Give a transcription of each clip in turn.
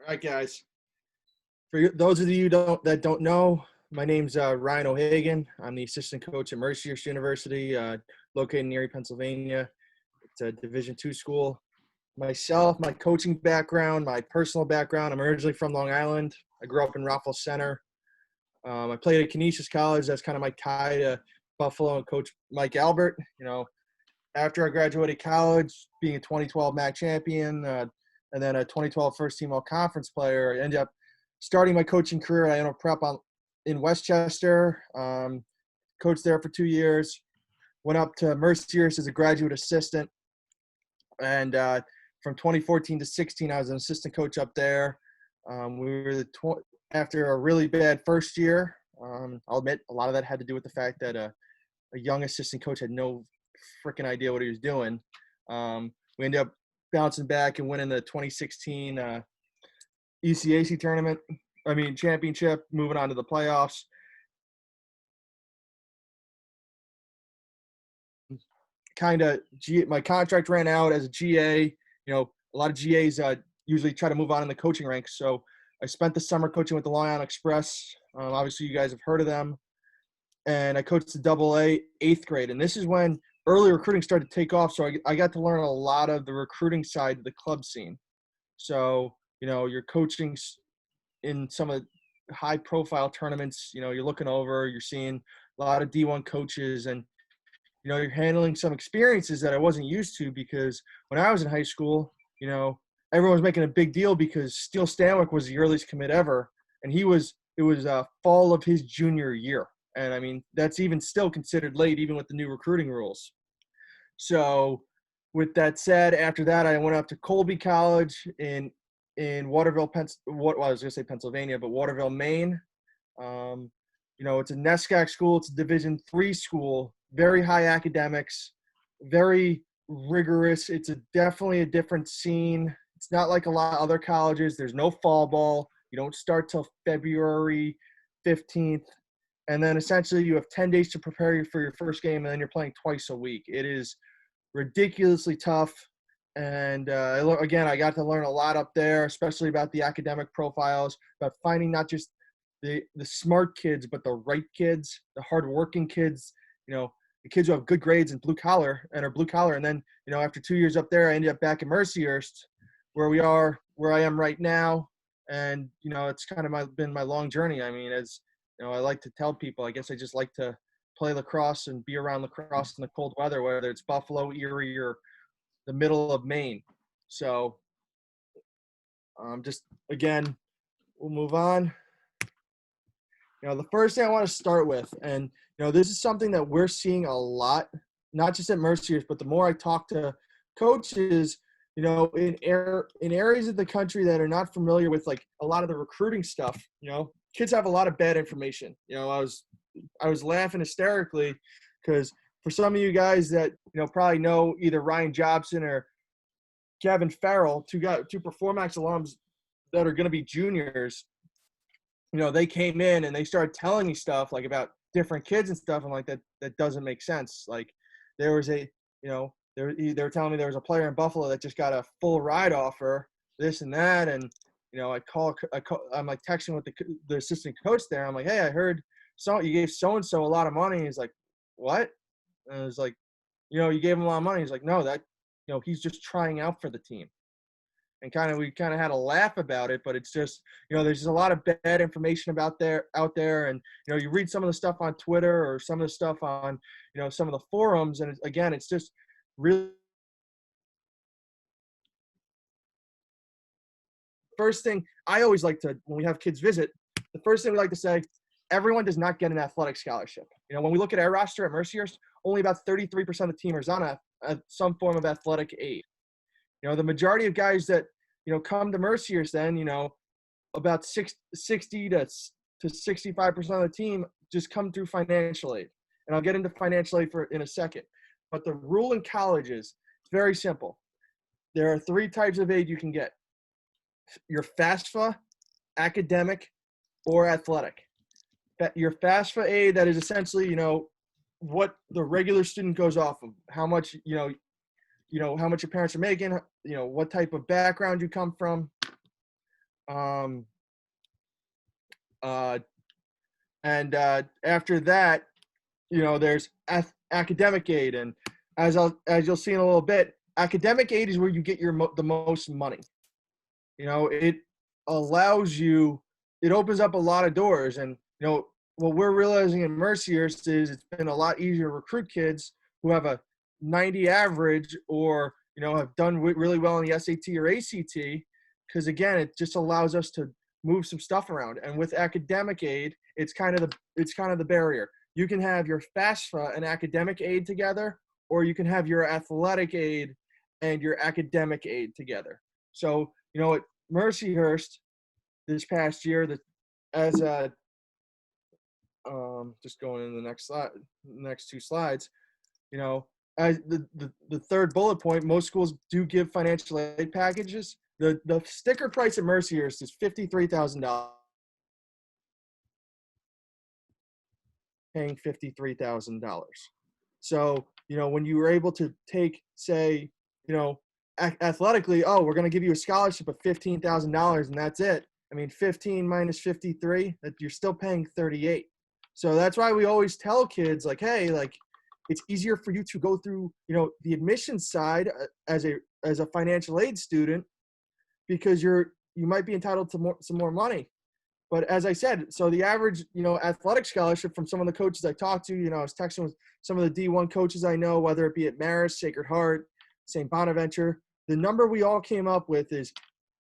All right, guys. For those of you that don't know, my name's Ryan O'Hagan. I'm the assistant coach at Mercyhurst University, located in Erie, Pennsylvania. It's a Division II school. Myself, my coaching background, my personal background, I'm originally from Long Island. I grew up in Rockville Center. I played at Canisius College. That's kind of my tie to Buffalo and Coach Mike Albert. After I graduated college, being a 2012 MAC champion, and then a 2012 first-team all-conference player, I ended up starting my coaching career at Iowa Prep in Westchester. Coached there for 2 years. Went up to Mercyhurst as a graduate assistant. And from 2014 to 16, I was an assistant coach up there. We were after a really bad first year. I'll admit a lot of that had to do with the fact that a young assistant coach had no freaking idea what he was doing. We ended up bouncing back and winning the 2016 ECAC championship, moving on to the playoffs. My contract ran out as a GA. A lot of GAs usually try to move on in the coaching ranks. So I spent the summer coaching with the Long Island Express. Obviously, you guys have heard of them. And I coached the AA 8th grade. And this is when early recruiting started to take off. So I got to learn a lot of the recruiting side of the club scene. So, you're coaching in some of the high-profile tournaments. You're looking over, you're seeing a lot of D1 coaches, and, you're handling some experiences that I wasn't used to because when I was in high school, everyone was making a big deal because Steele Stanwyck was the earliest commit ever, and it was fall of his junior year. And, that's even still considered late, even with the new recruiting rules. So with that said, after that, I went up to Colby College in Waterville, Pennsylvania, but Waterville, Maine. It's a NESCAC school. It's a Division III school, very high academics, very rigorous. It's definitely a different scene. It's not like a lot of other colleges. There's no fall ball. You don't start till February 15th. And then essentially you have 10 days to prepare for your first game, and then you're playing twice a week. It is ridiculously tough. And again, I got to learn a lot up there, especially about the academic profiles, about finding not just the smart kids, but the right kids, the hardworking kids, the kids who have good grades and blue collar. And then, after 2 years up there, I ended up back in Mercyhurst, where I am right now. And, it's kind of been my long journey. As I like to tell people, I guess I just like to play lacrosse and be around lacrosse in the cold weather, whether it's Buffalo, Erie, or the middle of Maine. So again, we'll move on. The first thing I want to start with, and, this is something that we're seeing a lot, not just at Mercyhurst, but the more I talk to coaches, in areas of the country that are not familiar with, like, a lot of the recruiting stuff, kids have a lot of bad information. I was laughing hysterically because for some of you guys that, probably know either Ryan Jobson or Kevin Farrell, two Performax alums that are going to be juniors, they came in and they started telling me stuff like about different kids and stuff. I'm like, that doesn't make sense. Like, there was they were telling me there was a player in Buffalo that just got a full ride offer, this and that. And, I'm like texting with the assistant coach there. I'm like, hey, I heard you gave so-and-so a lot of money. He's like, what? And I was like, you gave him a lot of money. He's like, no, he's just trying out for the team. And we kind of had a laugh about it, but it's just, there's just a lot of bad information out there. And, you read some of the stuff on Twitter or some of the stuff on, some of the forums. And again, it's just really. First thing I always like to, when we have kids visit, the first thing we like to say, everyone does not get an athletic scholarship. When we look at our roster at Mercyhurst, only about 33% of the team is on some form of athletic aid. The majority of guys that, come to Mercyhurst then, about 60 to 65% of the team just come through financial aid. And I'll get into financial aid in a second. But the rule in colleges, it's very simple. There are 3 types of aid you can get. Your FAFSA, academic, or athletic. Your FAFSA aid, that is essentially, what the regular student goes off of, how much, how much your parents are making, what type of background you come from. Um, uh, and after that, there's academic aid, and as you'll see in a little bit, academic aid is where you get the most money. It allows you, it opens up a lot of doors, and what we're realizing in Mercyhurst is it's been a lot easier to recruit kids who have a 90 average, or have done really well in the SAT or ACT, because again, it just allows us to move some stuff around. And with academic aid, it's kind of the barrier. You can have your FAFSA and academic aid together, or you can have your athletic aid and your academic aid together. So at Mercyhurst this past year, that as a just going in the next two slides, as the third bullet point, most schools do give financial aid packages. The sticker price at Mercyhurst is $53,000. Paying $53,000. So, when you were able to take, say, athletically, oh, we're going to give you a scholarship of $15,000 and that's it. I mean, 15 minus 53, that you're still paying 38. So that's why we always tell kids, like, hey, like, it's easier for you to go through, the admissions side as a financial aid student, because you might be entitled to some more money. But as I said, so the average, athletic scholarship from some of the coaches I talked to, I was texting with some of the D1 coaches I know, whether it be at Marist, Sacred Heart, St. Bonaventure, the number we all came up with is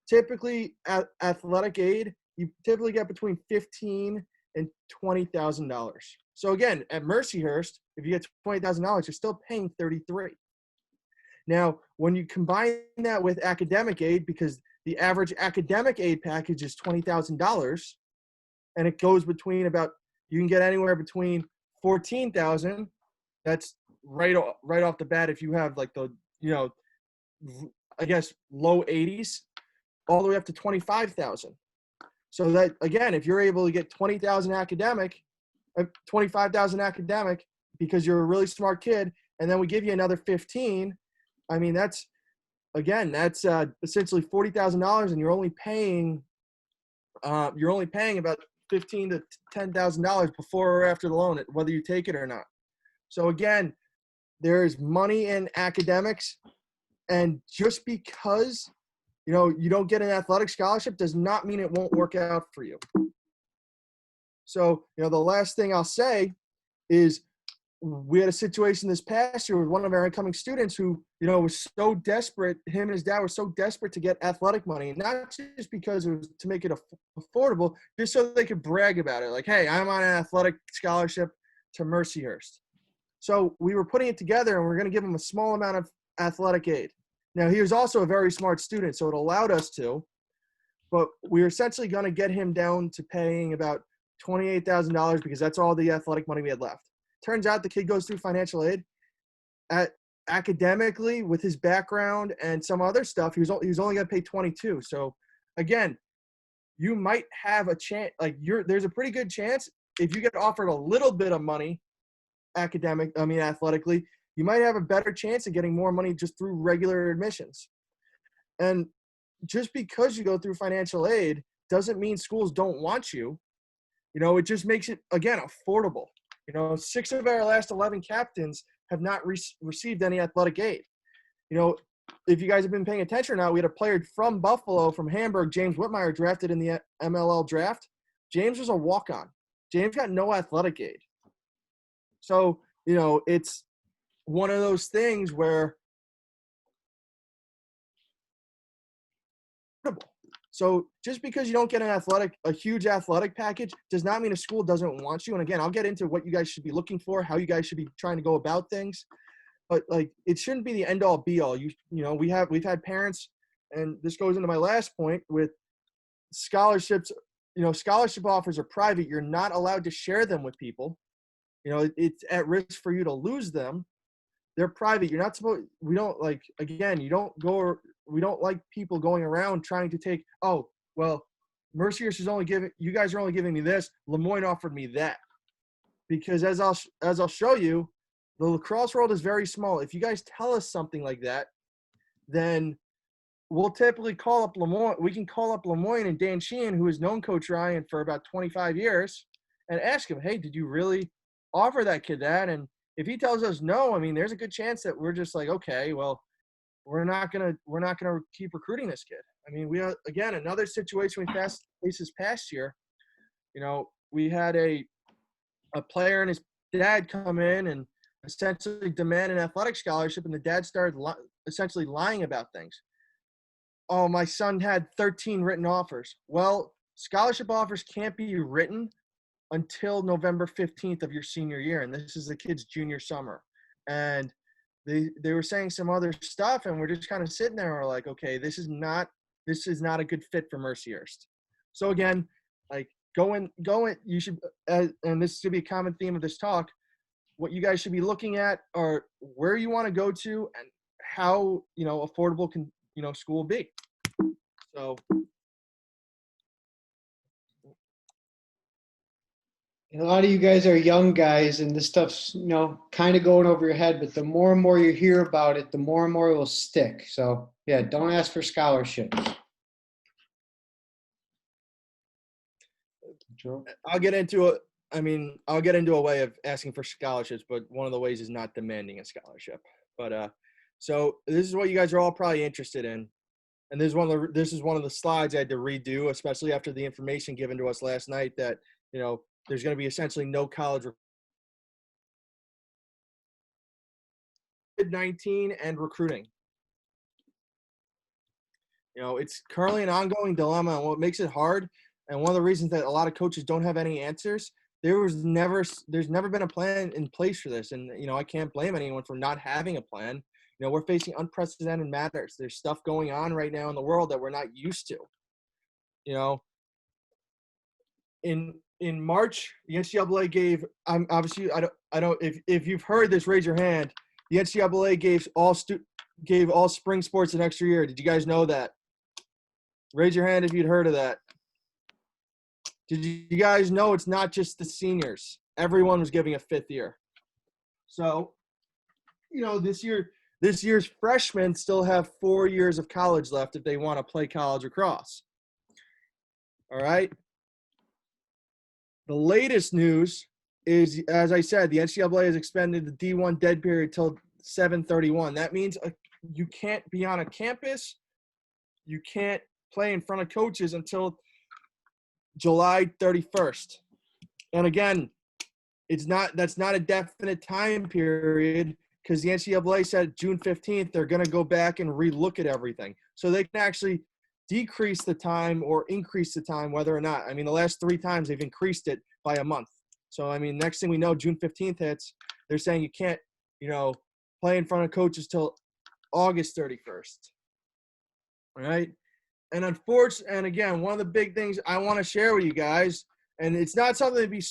typically athletic aid, you typically get between $15,000 and $20,000. So again, at Mercyhurst, if you get $20,000, you're still paying $33,000. Now, when you combine that with academic aid, because the average academic aid package is $20,000, and it goes between you can get anywhere between $14,000. That's right off the bat if you have like the, I guess low 80s, all the way up to $25,000. So that, again, if you're able to get $20,000 academic, $25,000 academic, because you're a really smart kid, and then we give you another 15, I mean, that's essentially $40,000, and you're only paying about $15,000 to $10,000 before or after the loan, whether you take it or not. So again, there is money in academics, and just because you don't get an athletic scholarship does not mean it won't work out for you. So the last thing I'll say is, we had a situation this past year with one of our incoming students who, was so desperate. Him and his dad were so desperate to get athletic money, not just because it was to make it affordable, just so they could brag about it. Like, hey, I'm on an athletic scholarship to Mercyhurst. So we were putting it together, and we're going to give him a small amount of athletic aid. Now, he was also a very smart student, so it allowed us to, but we were essentially going to get him down to paying about $28,000, because that's all the athletic money we had left. Turns out the kid goes through financial aid. Academically, with his background and some other stuff, he was only going to pay $22,000. So again, you might have a chance. Like, there's a pretty good chance if you get offered a little bit of money, athletically, you might have a better chance of getting more money just through regular admissions. And just because you go through financial aid doesn't mean schools don't want you. It just makes it, again, affordable. 6 of our last 11 captains have not received any athletic aid. If you guys have been paying attention or not, we had a player from Buffalo, from Hamburg, James Whitmire, drafted in the MLL draft. James was a walk-on. James got no athletic aid. So, it's one of those things where so just because you don't get a huge athletic package does not mean a school doesn't want you. And again, I'll get into what you guys should be looking for, how you guys should be trying to go about things. But like, it shouldn't be the end all be all. We've had parents, and this goes into my last point with scholarships. Scholarship offers are private. You're not allowed to share them with people. It's at risk for you to lose them. They're private. You're not supposed. We don't like. Again, you don't go. We don't like people going around trying to take. Oh, well, Mercyhurst is only giving. You guys are only giving me this. Lemoyne offered me that. Because as I'll show you, the lacrosse world is very small. If you guys tell us something like that, then we'll typically call up Lemoyne. We can call up Lemoyne and Dan Sheehan, who has known Coach Ryan for about 25 years, and ask him, hey, did you really offer that kid that? And if he tells us no, I mean, there's a good chance that we're just like, okay, well, we're not gonna keep recruiting this kid. I mean, we are, again, another situation we faced this past year. We had a player and his dad come in and essentially demand an athletic scholarship, and the dad started essentially lying about things. Oh, my son had 13 written offers. Well, scholarship offers can't be written until November 15th of your senior year, and this is the kid's junior summer. And they were saying some other stuff, and we're just kind of sitting there and we're like, okay, this is not a good fit for Mercyhurst. So again, like going, you should, and this should be a common theme of this talk, what you guys should be looking at are where you want to go to and how, affordable can, school be. So. And a lot of you guys are young guys, and this stuff's, kind of going over your head, but the more and more you hear about it, the more and more it will stick. So, yeah, don't ask for scholarships. Joe? I'll get into a way of asking for scholarships, but one of the ways is not demanding a scholarship. But so this is what you guys are all probably interested in. And this is one of the slides I had to redo, especially after the information given to us last night that, there's going to be essentially no college COVID-19 and recruiting. It's currently an ongoing dilemma, and what makes it hard, and one of the reasons that a lot of coaches don't have any answers, there's never been a plan in place for this. And, I can't blame anyone for not having a plan. We're facing unprecedented matters. There's stuff going on right now in the world that we're not used to. In March, the NCAA gave, obviously, I don't, if you've heard this, raise your hand. The NCAA gave all spring sports an extra year. Did you guys know that? Raise your hand if you'd heard of that. Did you guys know it's not just the seniors? Everyone was giving a fifth year. So, this year's freshmen still have 4 years of college left if they want to play college lacrosse. All right. The latest news is, as I said, the NCAA has expanded the D1 dead period till 7/31. That means you can't be on a campus. You can't play in front of coaches until July 31st. And again, that's not a definite time period, because the NCAA said June 15th, they're going to go back and relook at everything. So they can actually decrease the time or increase the time, whether or not. The last 3 times they've increased it by a month. So, next thing we know, June 15th hits, they're saying you can't, play in front of coaches till August 31st. All right. And unfortunately, and again, one of the big things I want to share with you guys, and it's not something to be,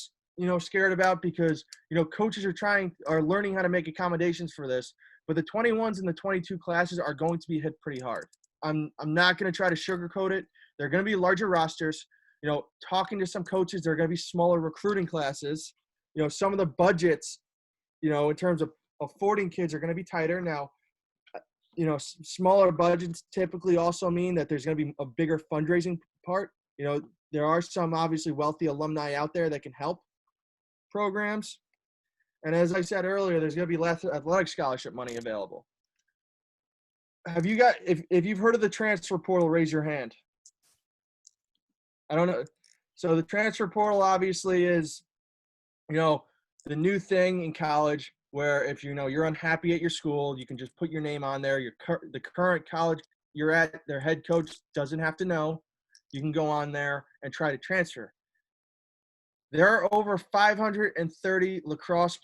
scared about, because, coaches are learning how to make accommodations for this, but the 21s and the 22 classes are going to be hit pretty hard. I'm not going to try to sugarcoat it. They're going to be larger rosters. Talking to some coaches, they're going to be smaller recruiting classes. Some of the budgets, in terms of affording kids, are going to be tighter. Now, smaller budgets typically also mean that there's going to be a bigger fundraising part. There are some obviously wealthy alumni out there that can help programs. And as I said earlier, there's going to be less athletic scholarship money available. Have you got, if you've heard of the transfer portal, raise your hand. I don't know. So the transfer portal obviously is, the new thing in college, where if you're unhappy at your school, you can just put your name on there. The current college you're at, their head coach doesn't have to know. You can go on there and try to transfer. There are over 530 lacrosse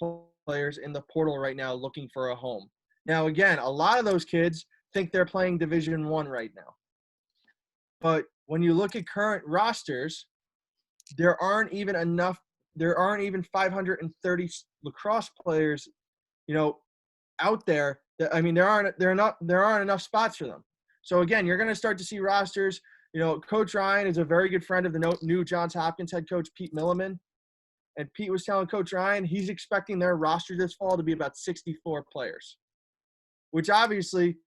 players in the portal right now looking for a home. Now, again, a lot of those kids think they're playing Division I right now. But when you look at current rosters, there aren't even 530 lacrosse players, out there. There aren't enough spots for them. So again, you're going to start to see rosters. Coach Ryan is a very good friend of the new Johns Hopkins head coach, Pete Milliman. And Pete was telling Coach Ryan he's expecting their roster this fall to be about 64 players, which obviously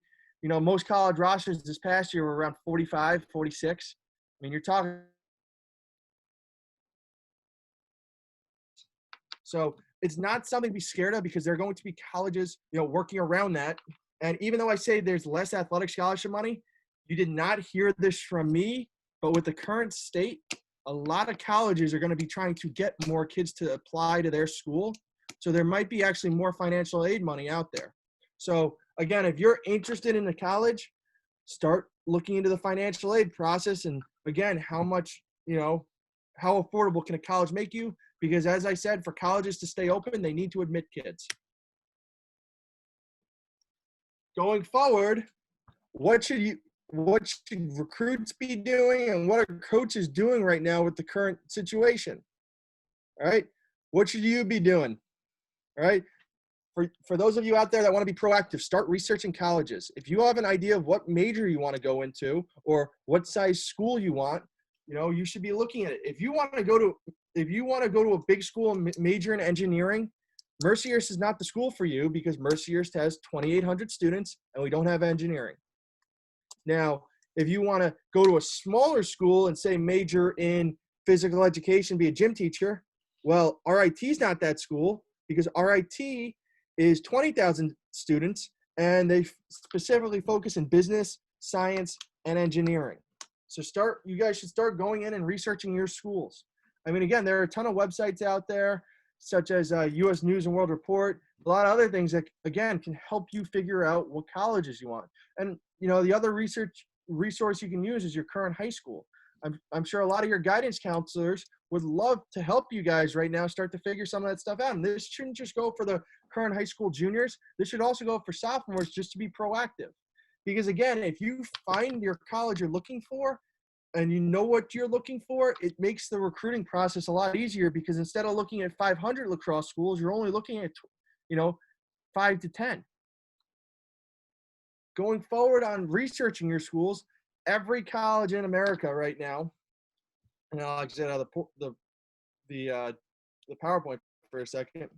most college rosters this past year were around 45, 46. I mean, you're talking. So it's not something to be scared of because there are going to be colleges, working around that. And even though I say there's less athletic scholarship money, you did not hear this from me, but with the current state, a lot of colleges are going to be trying to get more kids to apply to their school. So there might be actually more financial aid money out there. So again, if you're interested in the college, start looking into the financial aid process. And again, how much, how affordable can a college make you? Because as I said, for colleges to stay open, they need to admit kids. Going forward, what should recruits be doing and what are coaches doing right now with the current situation? All right. What should you be doing? All right. For those of you out there that want to be proactive, start researching colleges. If you have an idea of what major you want to go into or what size school you want, you should be looking at it. If you want to go to a big school and major in engineering, Mercyhurst is not the school for you because Mercyhurst has 2,800 students and we don't have engineering. Now, if you want to go to a smaller school and say major in physical education, be a gym teacher, well, RIT is not that school because RIT is 20,000 students and they specifically focus in business, science, and engineering. So you guys should start going in and researching your schools. I mean, again, there are a ton of websites out there, such as U.S. News and World Report, a lot of other things that, again, can help you figure out what colleges you want. And, the other resource you can use is your current high school. I'm sure a lot of your guidance counselors would love to help you guys right now start to figure some of that stuff out. And this shouldn't just go for the current high school juniors. This should also go for sophomores just to be proactive. Because, again, if you find your college you're looking for, and you know what you're looking for, it makes the recruiting process a lot easier because instead of looking at 500 lacrosse schools, you're only looking at, 5 to 10. Going forward on researching your schools, every college in America right now, and I'll exit out of the PowerPoint for a second,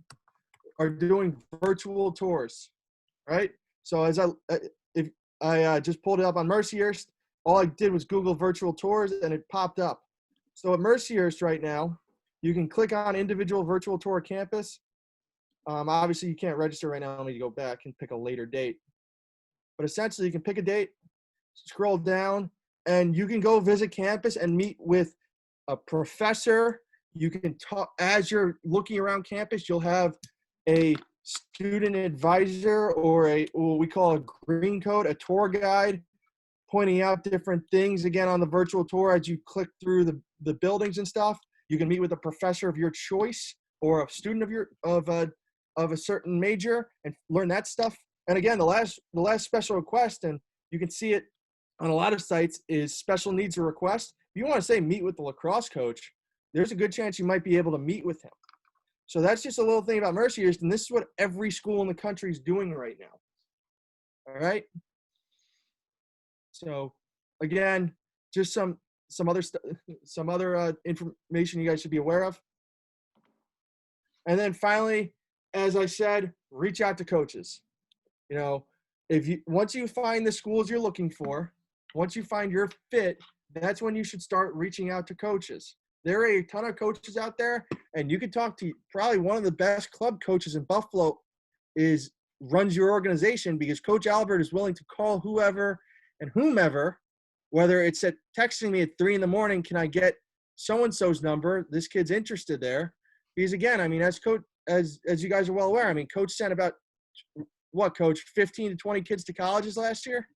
are doing virtual tours, right? So if I just pulled it up on Mercyhurst, all I did was Google virtual tours and it popped up. So at Mercyhurst right now, you can click on individual virtual tour campus. Obviously, you can't register right now. Let me go back and pick a later date. But essentially, you can pick a date, scroll down, and you can go visit campus and meet with a professor. You can talk as you're looking around campus. You'll have a student advisor or what we call a green coat, a tour guide, pointing out different things again on the virtual tour as you click through the buildings and stuff. You can meet with a professor of your choice or a student of a certain major and learn that stuff. And again, the last special request, and you can see it on a lot of sites, is special needs or request. If you want to say meet with the lacrosse coach, there's a good chance you might be able to meet with him. So that's just a little thing about Mercyhurst, and this is what every school in the country is doing right now. All right. So again, just some other information you guys should be aware of. And then finally, as I said, reach out to coaches. Once you find the schools you're looking for, once you find your fit, that's when you should start reaching out to coaches. There are a ton of coaches out there, and you can talk to probably one of the best club coaches in Buffalo runs your organization because Coach Albert is willing to call whoever and whomever, whether it's texting me at 3 a.m, can I get so-and-so's number? This kid's interested there. Because again, I mean, as you guys are well aware, I mean, Coach sent about Coach, 15 to 20 kids to colleges last year?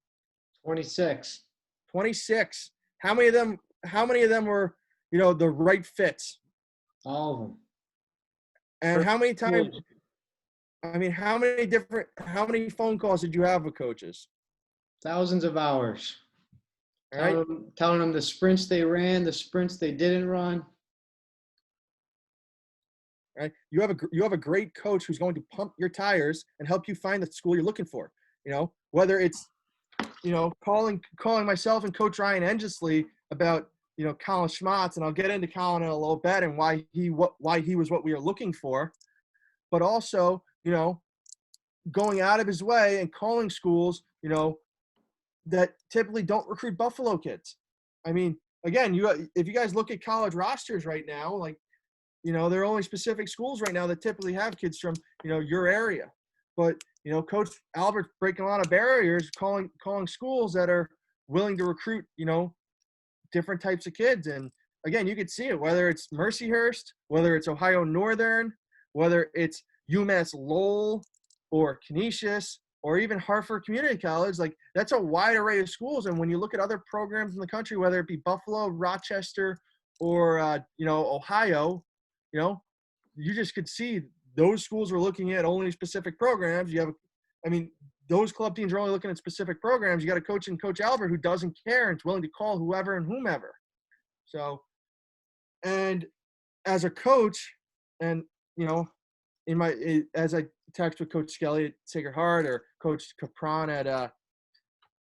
26. 26. How many of them were, the right fits? All of them. And how many times, how many phone calls did you have with coaches? Thousands of hours. All right. Telling them the sprints they ran, the sprints they didn't run. Right? You have a great coach who's going to pump your tires and help you find the school you're looking for. Whether it's, calling myself and Coach Ryan Engesley about, Colin Schmatz, and I'll get into Colin in a little bit and why he was what we were looking for, but also, going out of his way and calling schools, that typically don't recruit Buffalo kids. I mean, again, if you guys look at college rosters right now, like, there are only specific schools right now that typically have kids from, your area. But, Coach Albert's breaking a lot of barriers, calling schools that are willing to recruit, different types of kids. And again, you could see it, whether it's Mercyhurst, whether it's Ohio Northern, whether it's UMass Lowell or Canisius, or even Hartford Community College. Like, that's a wide array of schools. And when you look at other programs in the country, whether it be Buffalo, Rochester, or, Ohio, you just could see those schools are looking at only specific programs. Those club teams are only looking at specific programs. You got a coach in Coach Albert who doesn't care and is willing to call whoever and whomever. So, and as a coach, and, as I text with Coach Skelly at Sacred Heart or Coach Capron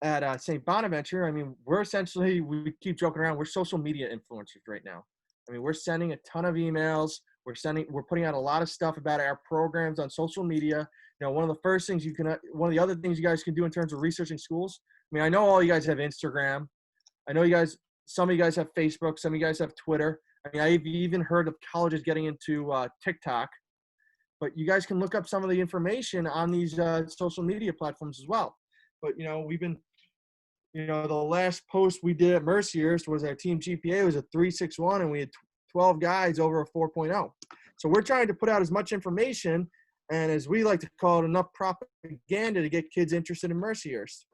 at St. Bonaventure, we keep joking around. We're social media influencers right now. We're sending a ton of emails. We're putting out a lot of stuff about our programs on social media. One of the other things you guys can do in terms of researching schools. I know all you guys have Instagram. I know some of you guys have Facebook. Some of you guys have Twitter. I've even heard of colleges getting into TikTok. But you guys can look up some of the information on these social media platforms as well. But, we've been, the last post we did at Mercyhurst was our team GPA was a 3.61, and we had 12 guys over a 4.0. So we're trying to put out as much information, and as we like to call it, enough propaganda to get kids interested in Mercyhurst.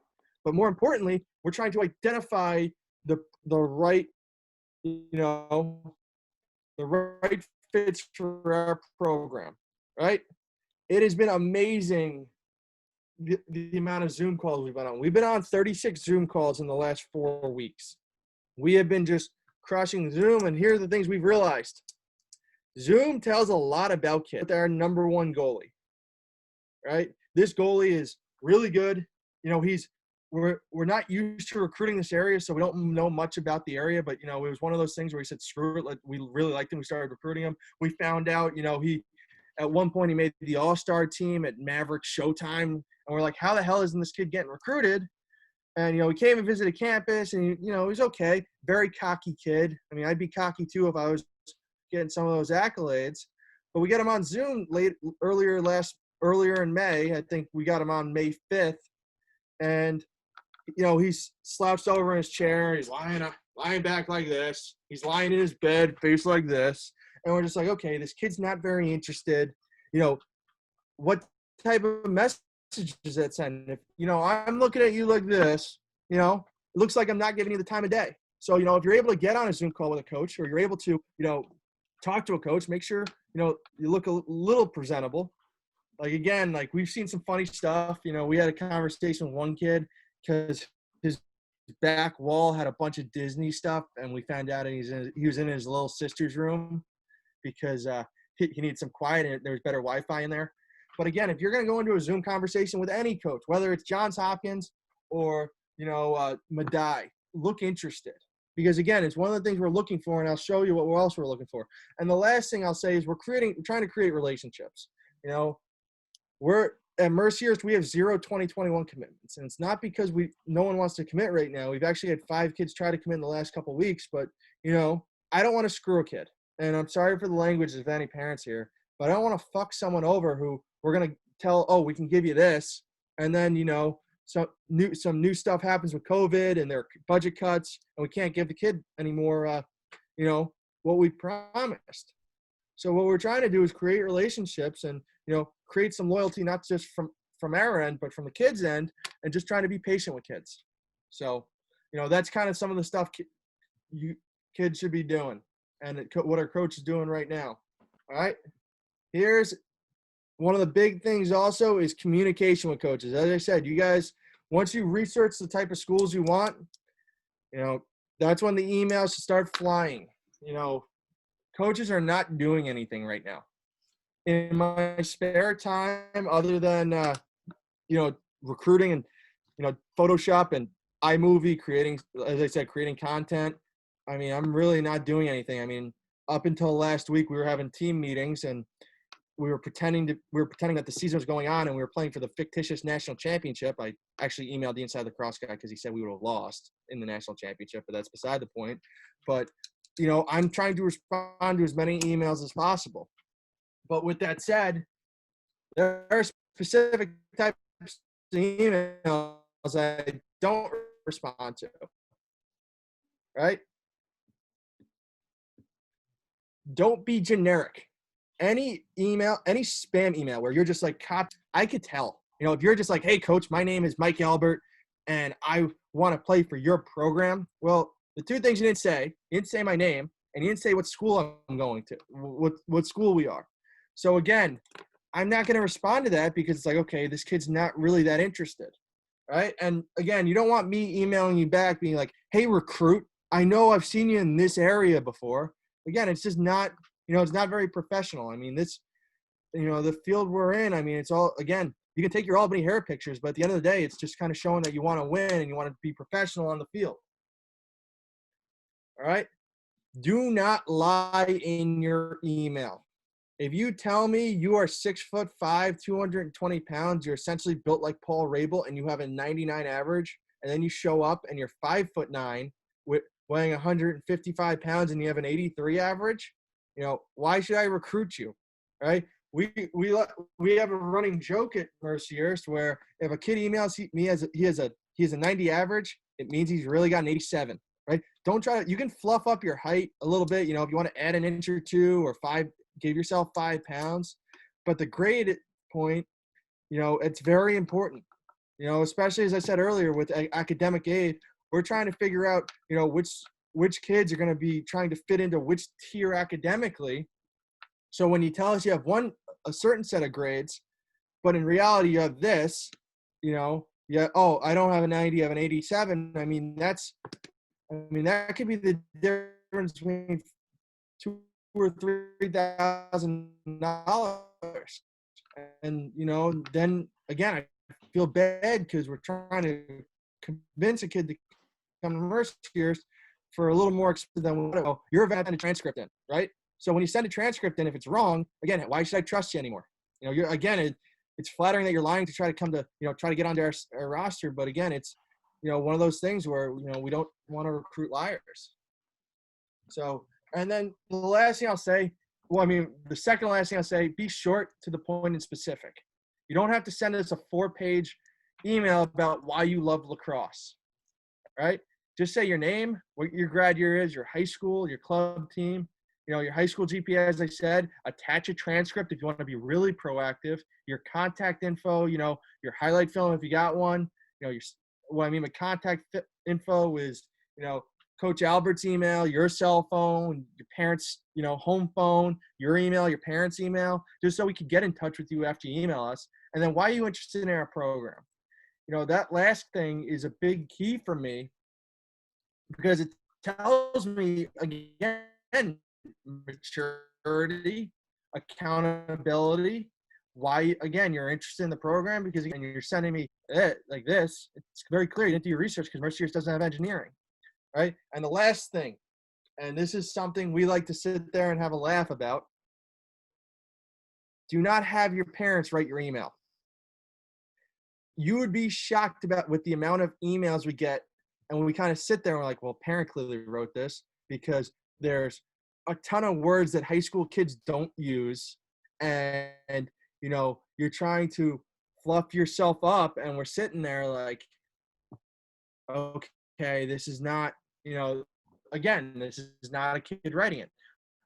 But more importantly, we're trying to identify the right, the right fits for our program, right? It has been amazing the amount of Zoom calls we've been on. We've been on 36 Zoom calls in the last 4 weeks. We have been just crushing Zoom, and here are the things we've realized. Zoom tells a lot about kids. They're our number one goalie, right? This goalie is really good. We're not used to recruiting this area, so we don't know much about the area. But, it was one of those things where we said, screw it. We really liked him. We started recruiting him. We found out, at one point he made the all-star team at Maverick Showtime. And we're like, how the hell isn't this kid getting recruited? And, he came and visited campus, and, he's okay. Very cocky kid. I'd be cocky too if I was getting some of those accolades. But we got him on Zoom earlier in May. I think we got him on May 5th. And, he's slouched over in his chair. He's lying back like this. He's lying in his bed, face like this. And we're just like, okay, this kid's not very interested. What type of message does that send? If, I'm looking at you like this, it looks like I'm not giving you the time of day. So, if you're able to get on a Zoom call with a coach, or you're able to, talk to a coach, make sure, you look a little presentable. Like, again, like, we've seen some funny stuff. We had a conversation with one kid because his back wall had a bunch of Disney stuff, and we found out he was in his little sister's room because he needs some quiet and there's better Wi-Fi in there. But again, if you're going to go into a Zoom conversation with any coach, whether it's Johns Hopkins or, Madai, look interested. Because, again, it's one of the things we're looking for, and I'll show you what else we're looking for. And the last thing I'll say is we're trying to create relationships. We're at Mercyhurst, we have 0 2021 commitments. And it's not because no one wants to commit right now. We've actually had 5 kids try to commit in the last couple of weeks. But, I don't want to screw a kid. And I'm sorry for the language of any parents here. But I don't want to fuck someone over who we're going to tell, oh, we can give you this. And then, some new stuff happens with COVID and their budget cuts, and we can't give the kid any more, what we promised. So what we're trying to do is create relationships and, create some loyalty, not just from our end, but from the kids' end, and just trying to be patient with kids. So, that's kind of some of the stuff kids should be doing, and what our coach is doing right now. All right. Here's one of the big things also is communication with coaches. As I said, you guys, once you research the type of schools you want, that's when the emails start flying. Coaches are not doing anything right now. In my spare time, other than, recruiting and, Photoshop and iMovie, creating content, I'm really not doing anything. Up until last week, we were having team meetings, and we were pretending that the season was going on and we were playing for the fictitious national championship. I actually emailed the Inside Lacrosse guy because he said we would have lost in the national championship, but that's beside the point. But, I'm trying to respond to as many emails as possible. But with that said, there are specific types of emails I don't respond to, right? Don't be generic. Any email, any spam email where you're just like, I could tell. If you're just like, hey, coach, my name is Mike Albert, and I want to play for your program. Well, the two things you didn't say my name, and you didn't say what school I'm going to, what school we are. So again, I'm not going to respond to that because it's like, okay, this kid's not really that interested, right? And again, you don't want me emailing you back being like, hey, recruit, I know I've seen you in this area before. Again, it's just not, it's not very professional. I mean, the field we're in, I mean, it's all, again, you can take your Albany hair pictures, but at the end of the day, it's just kind of showing that you want to win and you want to be professional on the field. All right? Do not lie in your email. If you tell me you are 6'5", 220 pounds, you're essentially built like Paul Rabel, and you have a 99 average, and then you show up and you're 5'9", weighing 155 pounds, and you have an 83 average, why should I recruit you, right? We have a running joke at Mercyhurst where if a kid emails me as he has a 90 average, it means he's really got an 87, right? Don't try to. You can fluff up your height a little bit, if you want to add an inch or two or five. Give yourself 5 pounds, but the grade point, it's very important, especially as I said earlier with academic aid, we're trying to figure out, which kids are going to be trying to fit into which tier academically. So when you tell us you have a certain set of grades, but in reality you have this, oh, I don't have a 90, I have an 87. I mean, that could be the difference between $2,000 or $3,000, and then again I feel bad because we're trying to convince a kid to come to Mercyhurst for a little more expensive than what you're about to send a transcript in, right? So when you send a transcript in, if it's wrong, again, why should I trust you anymore? It's flattering that you're lying to try to come to try to get onto our roster, but again, it's one of those things where we don't want to recruit liars. So. And then the last thing I'll say, the second last thing I'll say, be short, to the point, and specific. You don't have to send us a 4-page email about why you love lacrosse, right? Just say your name, what your grad year is, your high school, your club team, your high school GPA, as I said. Attach a transcript if you want to be really proactive. Your contact info, your highlight film if you got one. My contact info is, Coach Albert's email, your cell phone, your parents', home phone, your email, your parents' email, just so we can get in touch with you after you email us. And then why are you interested in our program? That last thing is a big key for me because it tells me, again, maturity, accountability, why, again, you're interested in the program, because, again, you're sending me it like this. It's very clear you didn't do your research because Mercyhurst doesn't have engineering. Right. And the last thing, and this is something we like to sit there and have a laugh about, do not have your parents write your email. You would be shocked with the amount of emails we get. And when we kind of sit there and we're like, well, parent clearly wrote this, because there's a ton of words that high school kids don't use. And, you're trying to fluff yourself up, and we're sitting there like, okay, this is not, again, this is not a kid writing it.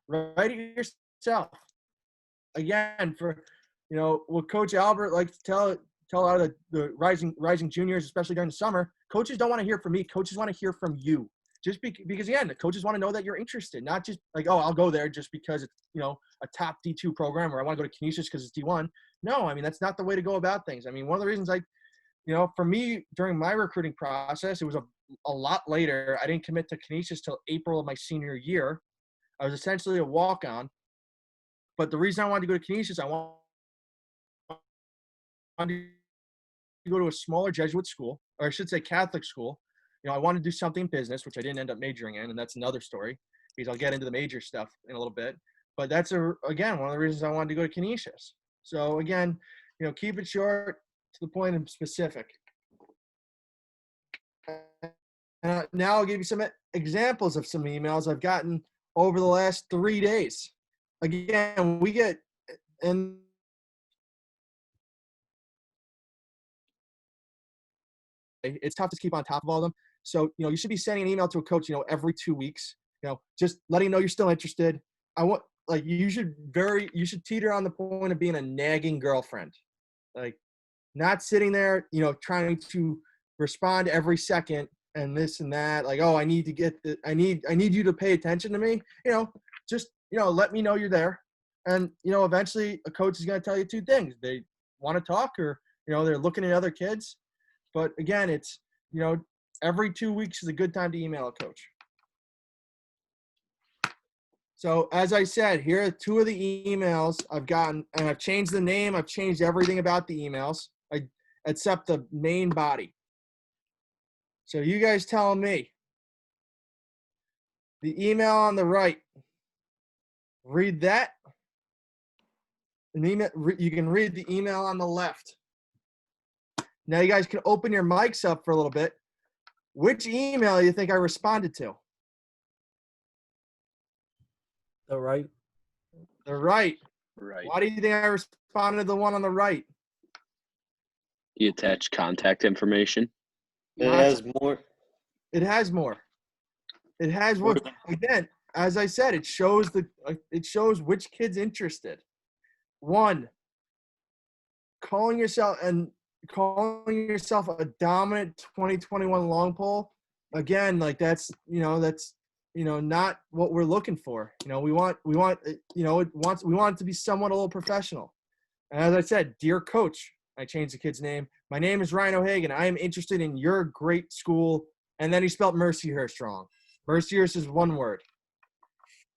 Write it yourself. Again, for, what Coach Albert likes to tell a lot of the rising juniors, especially during the summer, coaches don't want to hear from me. Coaches want to hear from you. Just because, again, the coaches want to know that you're interested, not just like, oh, I'll go there just because it's, a top D2 program, or I want to go to Canisius because it's D1. No, that's not the way to go about things. One of the reasons for me, during my recruiting process, it was a lot later. I didn't commit to Canisius till April of my senior year. I was essentially a walk-on. But the reason I wanted to go to Canisius, I wanted to go to a smaller Jesuit school, or I should say Catholic school. I wanted to do something in business, which I didn't end up majoring in, and that's another story, because I'll get into the major stuff in a little bit. But that's again, one of the reasons I wanted to go to Canisius. So again, keep it short, to the point, and specific. Now I'll give you some examples of some emails I've gotten over the last 3 days. Again, we get, and it's tough to keep on top of all of them. So, you should be sending an email to a coach, every 2 weeks, just letting him know you're still interested. You should teeter on the point of being a nagging girlfriend. Like, not sitting there, trying to respond every second and this and that. Like, oh, I need to get I need you to pay attention to me. Just, let me know you're there. And, eventually a coach is going to tell you two things. They want to talk, or, they're looking at other kids. But again, it's, every 2 weeks is a good time to email a coach. So as I said, here are two of the emails I've gotten, and I've changed the name. I've changed everything about the emails, except the main body. So you guys tell me. The email on the right, read that. You can read the email on the left. Now you guys can open your mics up for a little bit. Which email do you think I responded to? The right. The right. Right. Why do you think I responded to the one on the right? You attach contact information. It has more. It has more. It has more. Again, as I said, it shows which kid's interested. One, calling yourself a dominant 2021 long pole. Again, like that's not what we're looking for. We want it to be somewhat a little professional. And as I said, dear coach, I changed the kid's name. My name is Ryan O'Hagan. I am interested in your great school. And then he spelled Mercyhurst wrong. Mercyhurst is one word.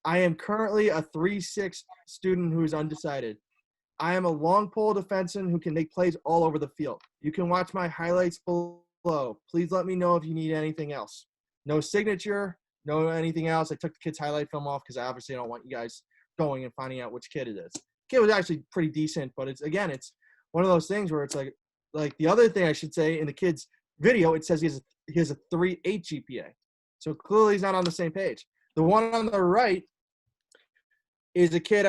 I am currently a 3-6 student who is undecided. I am a long pole defenseman who can make plays all over the field. You can watch my highlights below. Please let me know if you need anything else. No signature, no anything else. I took the kid's highlight film off because I obviously don't want you guys going and finding out which kid it is. The kid was actually pretty decent, but it's one of those things where it's like the other thing I should say, in the kid's video, it says he has a 3.8 GPA. So clearly he's not on the same page. The one on the right is a kid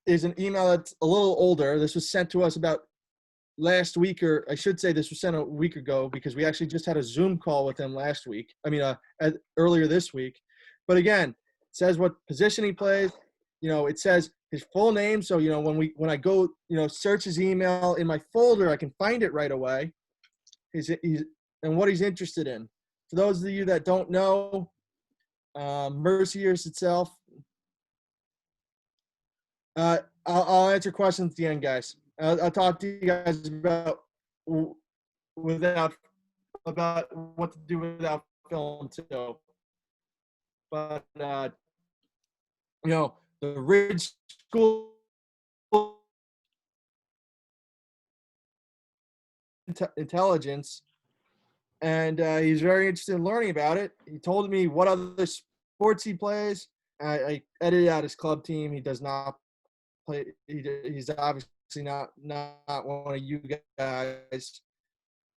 is an email that's a little older. This was sent to us about last week, or I should say this was sent a week ago, because we actually just had a Zoom call with him last week. Earlier this week. But again, it says what position he plays. It says his full name. So, when I go, search his email in my folder, I can find it right away. He's and what he's interested in. For those of you that don't know, Mercyhurst itself. I'll answer questions at the end, guys. I'll talk to you guys about what to do without film too. But the Ridge School intelligence, and he's very interested in learning about it. He told me what other sports he plays. I edited out his club team. He does not play. He's obviously not one of you guys.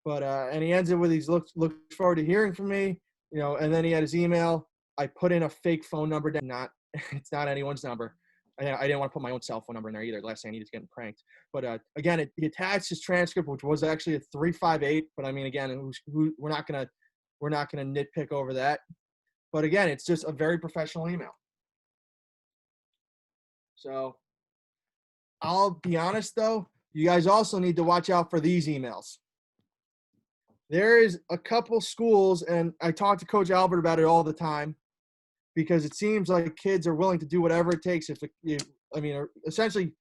But and he ends it with, he's looks forward to hearing from me. And then he had his email. I put in a fake phone number. It's not anyone's number. I didn't want to put my own cell phone number in there either. The last thing I needed is getting pranked. But again, he attached his transcript, which was actually a 3.58. But I mean, again, we're not gonna nitpick over that. But again, it's just a very professional email. So I'll be honest, though, you guys also need to watch out for these emails. There is a couple schools, and I talk to Coach Albert about it all the time, because it seems like kids are willing to do whatever it takes. Essentially,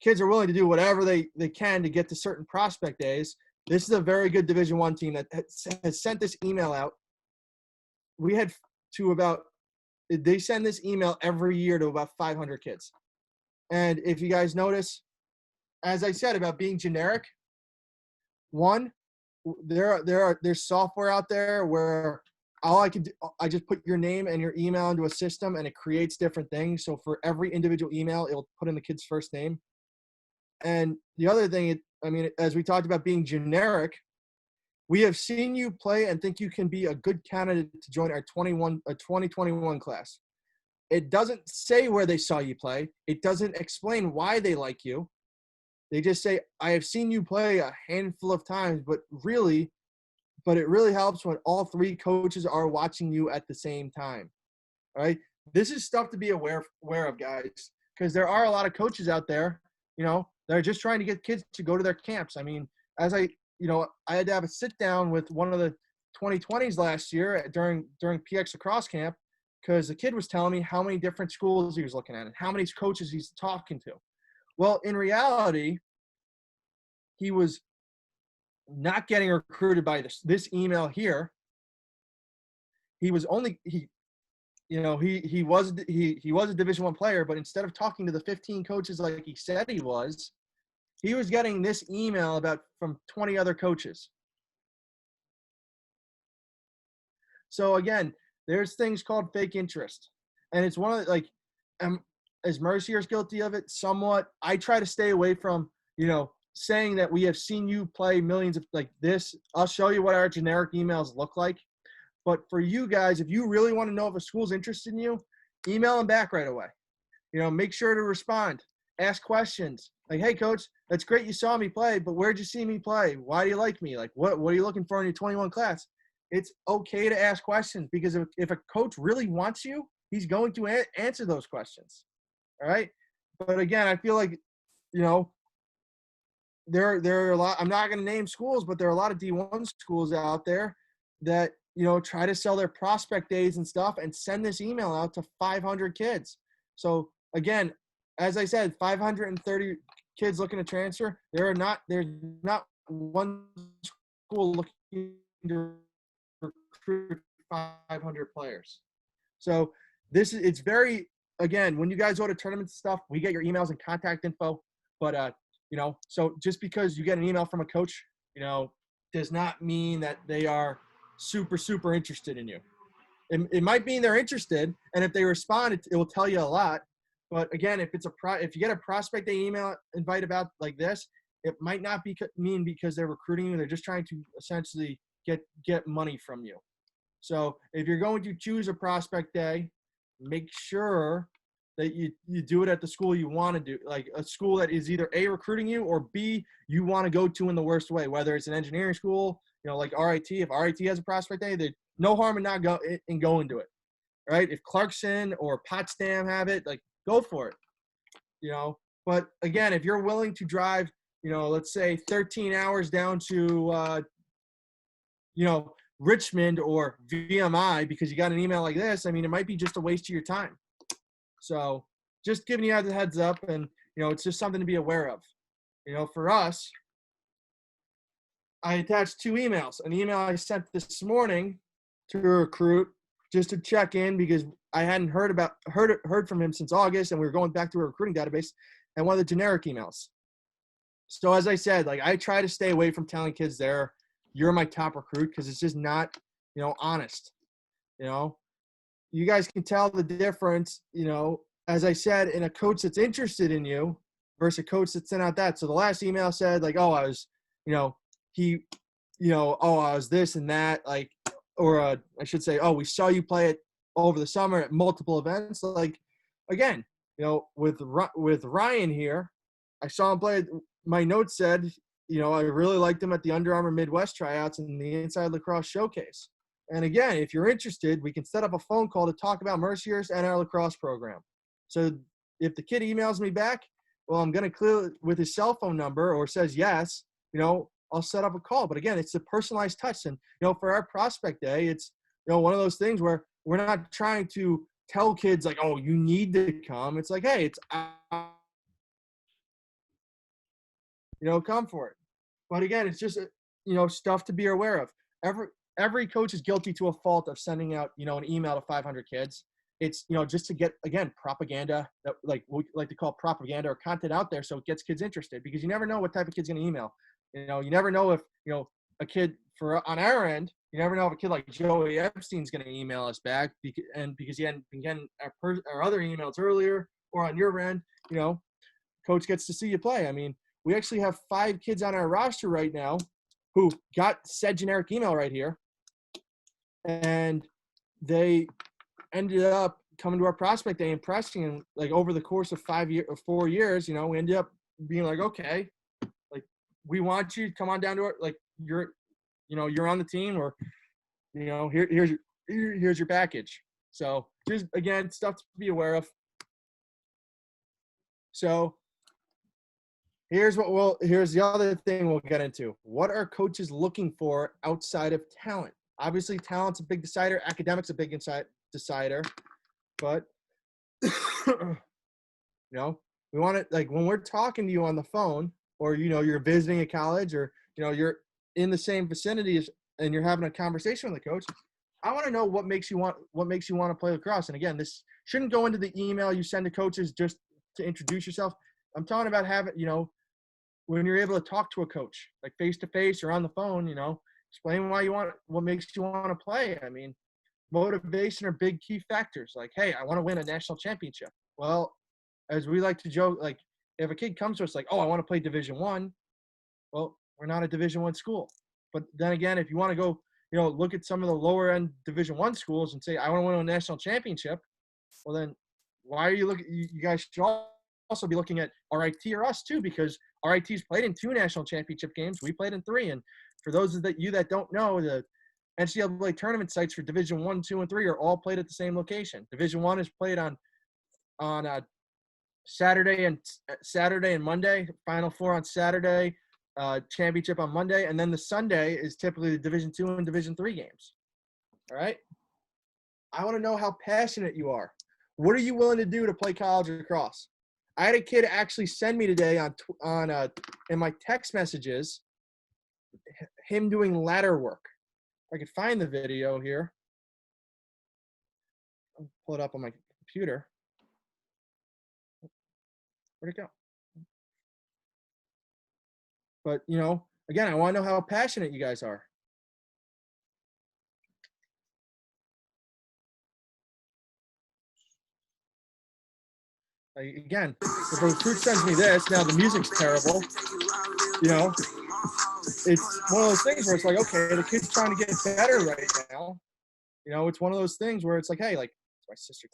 kids are willing to do whatever they can to get to certain prospect days. This is a very good Division I team that has sent this email out. They send this email every year to about 500 kids. And if you guys notice, as I said about being generic, one, there's software out there where all I could do, I just put your name and your email into a system, and it creates different things. So for every individual email, it'll put in the kid's first name. And the other thing, as we talked about being generic, we have seen you play and think you can be a good candidate to join our 2021 class. It doesn't say where they saw you play. It doesn't explain why they like you. They just say, I have seen you play a handful of times, but it really helps when all three coaches are watching you at the same time. All right. This is stuff to be aware of, guys, because there are a lot of coaches out there, they're just trying to get kids to go to their camps. I mean, I had to have a sit down with one of the 2020s last year during PX lacrosse camp, because the kid was telling me how many different schools he was looking at and how many coaches he's talking to. Well, in reality, he was not getting recruited by this email here. He was he was a Division I player, but instead of talking to the 15 coaches like he said he was getting this email from 20 other coaches. So again, there's things called fake interest, and it's one of is Mercyhurst guilty of it? Somewhat. I try to stay away from, saying that we have seen you play millions of like this. I'll show you what our generic emails look like. But for you guys, if you really want to know if a school's interested in you, email them back right away. Make sure to respond. Ask questions. Like, hey, coach, that's great you saw me play, but where'd you see me play? Why do you like me? Like, what are you looking for in your 21 class? It's okay to ask questions, because if a coach really wants you, he's going to answer those questions. All right? But again, I feel like, there are a lot – I'm not going to name schools, but there are a lot of D1 schools out there that, try to sell their prospect days and stuff and send this email out to 500 kids. So, again, as I said, 530 kids looking to transfer. There's not one school looking to recruit 500 players. So it's very – again, when you guys go to tournaments and stuff, we get your emails and contact info. But, so just because you get an email from a coach, does not mean that they are super, super interested in you. It might mean they're interested, and if they respond, it will tell you a lot. But again, if you get a prospect day email invite about like this, it might not mean because they're recruiting you. They're just trying to essentially get money from you. So if you're going to choose a prospect day, make sure that you do it at the school you want to do, like a school that is either A, recruiting you, or B, you want to go to in the worst way, whether it's an engineering school, like RIT. If RIT has a prospect day, there's no harm in not going to it, right? If Clarkson or Potsdam have it, like, go for it, But again, if you're willing to drive, let's say 13 hours down to, Richmond or VMI because you got an email like this, it might be just a waste of your time. So just giving you guys a heads up, and, it's just something to be aware of. For us, I attached 2 emails. An email I sent this morning to a recruit just to check in because I hadn't heard from him since August, and we were going back to a recruiting database, and one of the generic emails. So as I said, I try to stay away from telling kids you're my top recruit, because it's just not, honest. You guys can tell the difference, as I said, in a coach that's interested in you versus a coach that sent out that. So the last email said I was, I was this and that, I should say, we saw you play it over the summer at multiple events. Again, with Ryan here, I saw him play. My notes said, I really liked him at the Under Armour Midwest tryouts and the Inside Lacrosse Showcase. And again, if you're interested, we can set up a phone call to talk about Mercyhurst and our lacrosse program. So if the kid emails me back, well, I'm going to clear it with his cell phone number or says yes, I'll set up a call. But again, it's a personalized touch. And, for our prospect day, it's, one of those things where we're not trying to tell kids you need to come. It's like, hey, it's, come for it. But again, it's just, stuff to be aware of. Every coach is guilty to a fault of sending out, an email to 500 kids. It's, just to get, again, propaganda, that we like to call propaganda or content out there so it gets kids interested, because you never know what type of kid's going to email. You never know if, a kid on our end, you never know if a kid like Joey Epstein's going to email us back because he hadn't been getting our other emails earlier, or on your end, coach gets to see you play. I mean, we actually have 5 kids on our roster right now who got said generic email right here, and they ended up coming to our prospect day and pressing, and like over the course of 4 years, we ended up being like, okay, like we want you to come on down to it, like you're on the team, or here's your package. So just again, stuff to be aware of. So here's the other thing we'll get into. What are coaches looking for outside of talent? Obviously, talent's a big decider. Academics a big decider. But, we want to, like, when we're talking to you on the phone, or, you're visiting a college, or, you're in the same vicinity and you're having a conversation with the coach, I want to know what makes you want to play lacrosse. And again, this shouldn't go into the email you send to coaches just to introduce yourself. I'm talking about having, when you're able to talk to a coach, like face-to-face or on the phone, explain what makes you want to play. I mean, motivation are big key factors. Like, hey, I want to win a national championship. Well, as we like to joke, like if a kid comes to us like, oh, I want to play Division I, well, we're not a Division I school. But then again, if you want to go, look at some of the lower end Division I schools and say, I want to win a national championship, well then why are you looking? You guys should also be looking at RIT or us too, because RIT's played in 2 national championship games. We played in 3. And for those that don't know, the NCAA tournament sites for Division I, 2, and 3 are all played at the same location. Division I is played on Saturday and Monday. Final 4 on Saturday, championship on Monday, and then the Sunday is typically the Division II and Division III games. All right. I want to know how passionate you are. What are you willing to do to play college lacrosse? I had a kid actually send me today in my text messages him doing ladder work. If I could find the video here. I'll pull it up on my computer. Where'd it go? But, again, I want to know how passionate you guys are. Like, again, if a recruit sends me this, now the music's terrible, it's one of those things where it's like, okay, the kid's trying to get better right now. It's one of those things where it's like, hey, like, my sister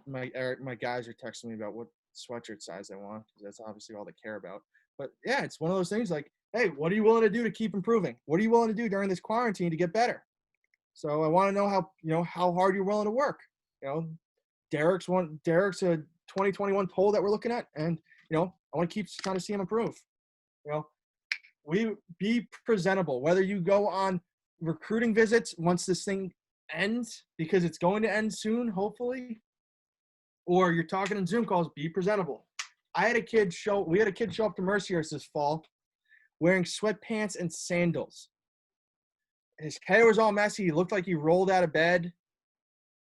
my guys are texting me about what sweatshirt size they want, because that's obviously all they care about. But yeah, it's one of those things like, hey, what are you willing to do to keep improving? What are you willing to do during this quarantine to get better? So I want to know how hard you're willing to work. Derek's a 2021 poll that we're looking at, and I want to keep trying to see him improve. We be presentable, whether you go on recruiting visits once this thing ends, because it's going to end soon, hopefully, or you're talking in Zoom calls, be presentable. We had a kid show up to Mercyhurst this fall wearing sweatpants and sandals. His hair was all messy. He looked like he rolled out of bed.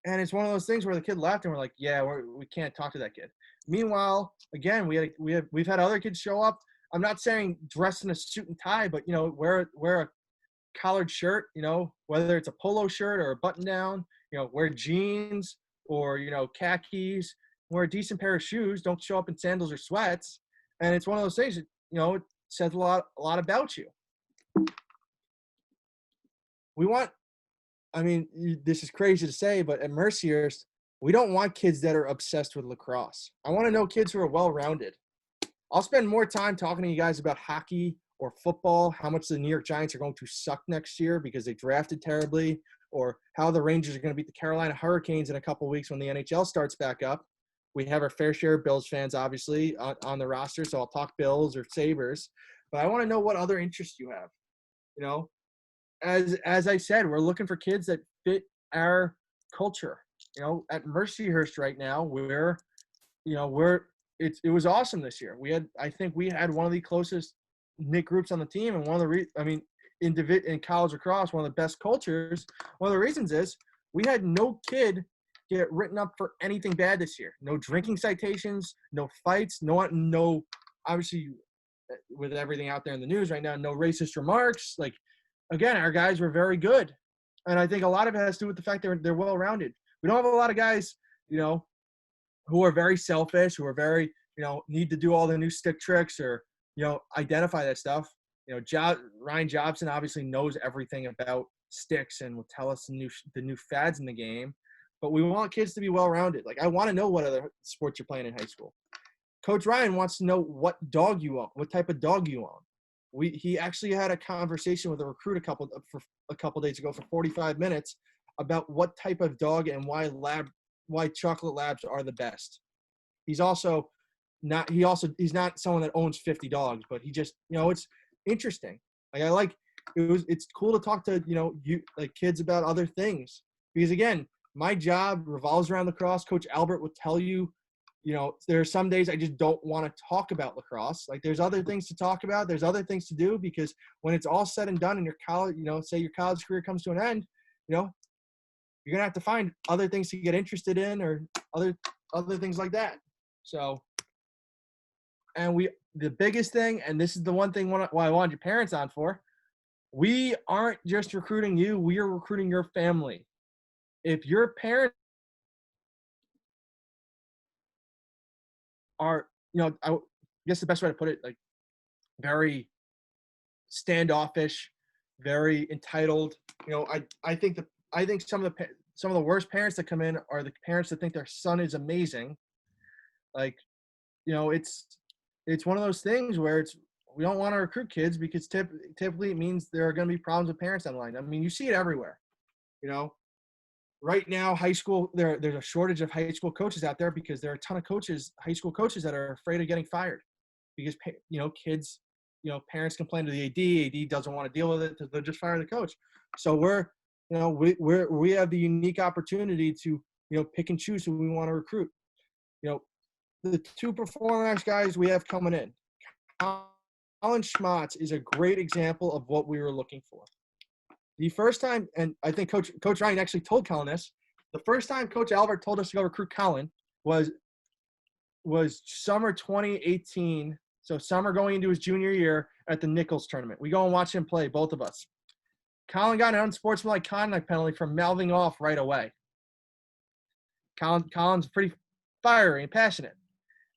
And it's one of those things where the kid left and we're like, yeah, we can't talk to that kid. Meanwhile, again, we've had other kids show up. I'm not saying dress in a suit and tie, but, wear a collared shirt, whether it's a polo shirt or a button down, wear jeans or, khakis, wear a decent pair of shoes. Don't show up in sandals or sweats. And it's one of those things that, it says a lot about you. This is crazy to say, but at Mercyhurst, we don't want kids that are obsessed with lacrosse. I want to know kids who are well-rounded. I'll spend more time talking to you guys about hockey or football, how much the New York Giants are going to suck next year because they drafted terribly, or how the Rangers are going to beat the Carolina Hurricanes in a couple of weeks when the NHL starts back up. We have our fair share of Bills fans, obviously, on the roster, so I'll talk Bills or Sabres. But I want to know what other interests you have. As I said, we're looking for kids that fit our culture. At Mercyhurst right now, it was awesome this year. I think we had one of the closest knit groups on the team, and in college lacrosse, one of the best cultures. One of the reasons is we had no kid get written up for anything bad this year. No drinking citations, no fights, no obviously with everything out there in the news right now, no racist remarks. Like, again, our guys were very good. And I think a lot of it has to do with the fact they're well-rounded. We don't have a lot of guys, who are very selfish, who are very, need to do all the new stick tricks or, identify that stuff. Ryan Jobson obviously knows everything about sticks and will tell us the new fads in the game. But we want kids to be well-rounded. Like, I want to know what other sports you're playing in high school. Coach Ryan wants to know what dog you own, what type of dog you own. He actually had a conversation with a recruit a couple days ago for 45 minutes about what type of dog and why chocolate labs are the best. He's not someone that owns 50 dogs, but he just, it's interesting. Like it's cool to talk to, kids about other things, because again, my job revolves around lacrosse. Coach Albert would tell you, there are some days I just don't want to talk about lacrosse. Like, there's other things to talk about. There's other things to do, because when it's all said and done in your college, say your college career comes to an end, you're going to have to find other things to get interested in, or other things like that. So, and the biggest thing, and this is the one thing why I wanted your parents on for, we aren't just recruiting you. We are recruiting your family. If your parents are, I guess the best way to put it, like, very standoffish, very entitled. I think some of the worst parents that come in are the parents that think their son is amazing. Like, it's one of those things where we don't want to recruit kids, because typically it means there are going to be problems with parents online. I mean, you see it everywhere. Right now, high school, there's a shortage of high school coaches out there, because there are a ton of high school coaches that are afraid of getting fired, because, kids, parents complain to the AD doesn't want to deal with it, so they'll just fire the coach. So we have the unique opportunity to, pick and choose who we want to recruit. The two Performance guys we have coming in, Colin Schmatz is a great example of what we were looking for. The first time, and I think Coach Ryan actually told Colin this, the first time Coach Albert told us to go recruit Colin was summer 2018. So summer going into his junior year at the Nichols tournament. We go and watch him play, both of us. Colin got an unsportsmanlike conduct penalty for mouthing off right away. Colin's pretty fiery and passionate.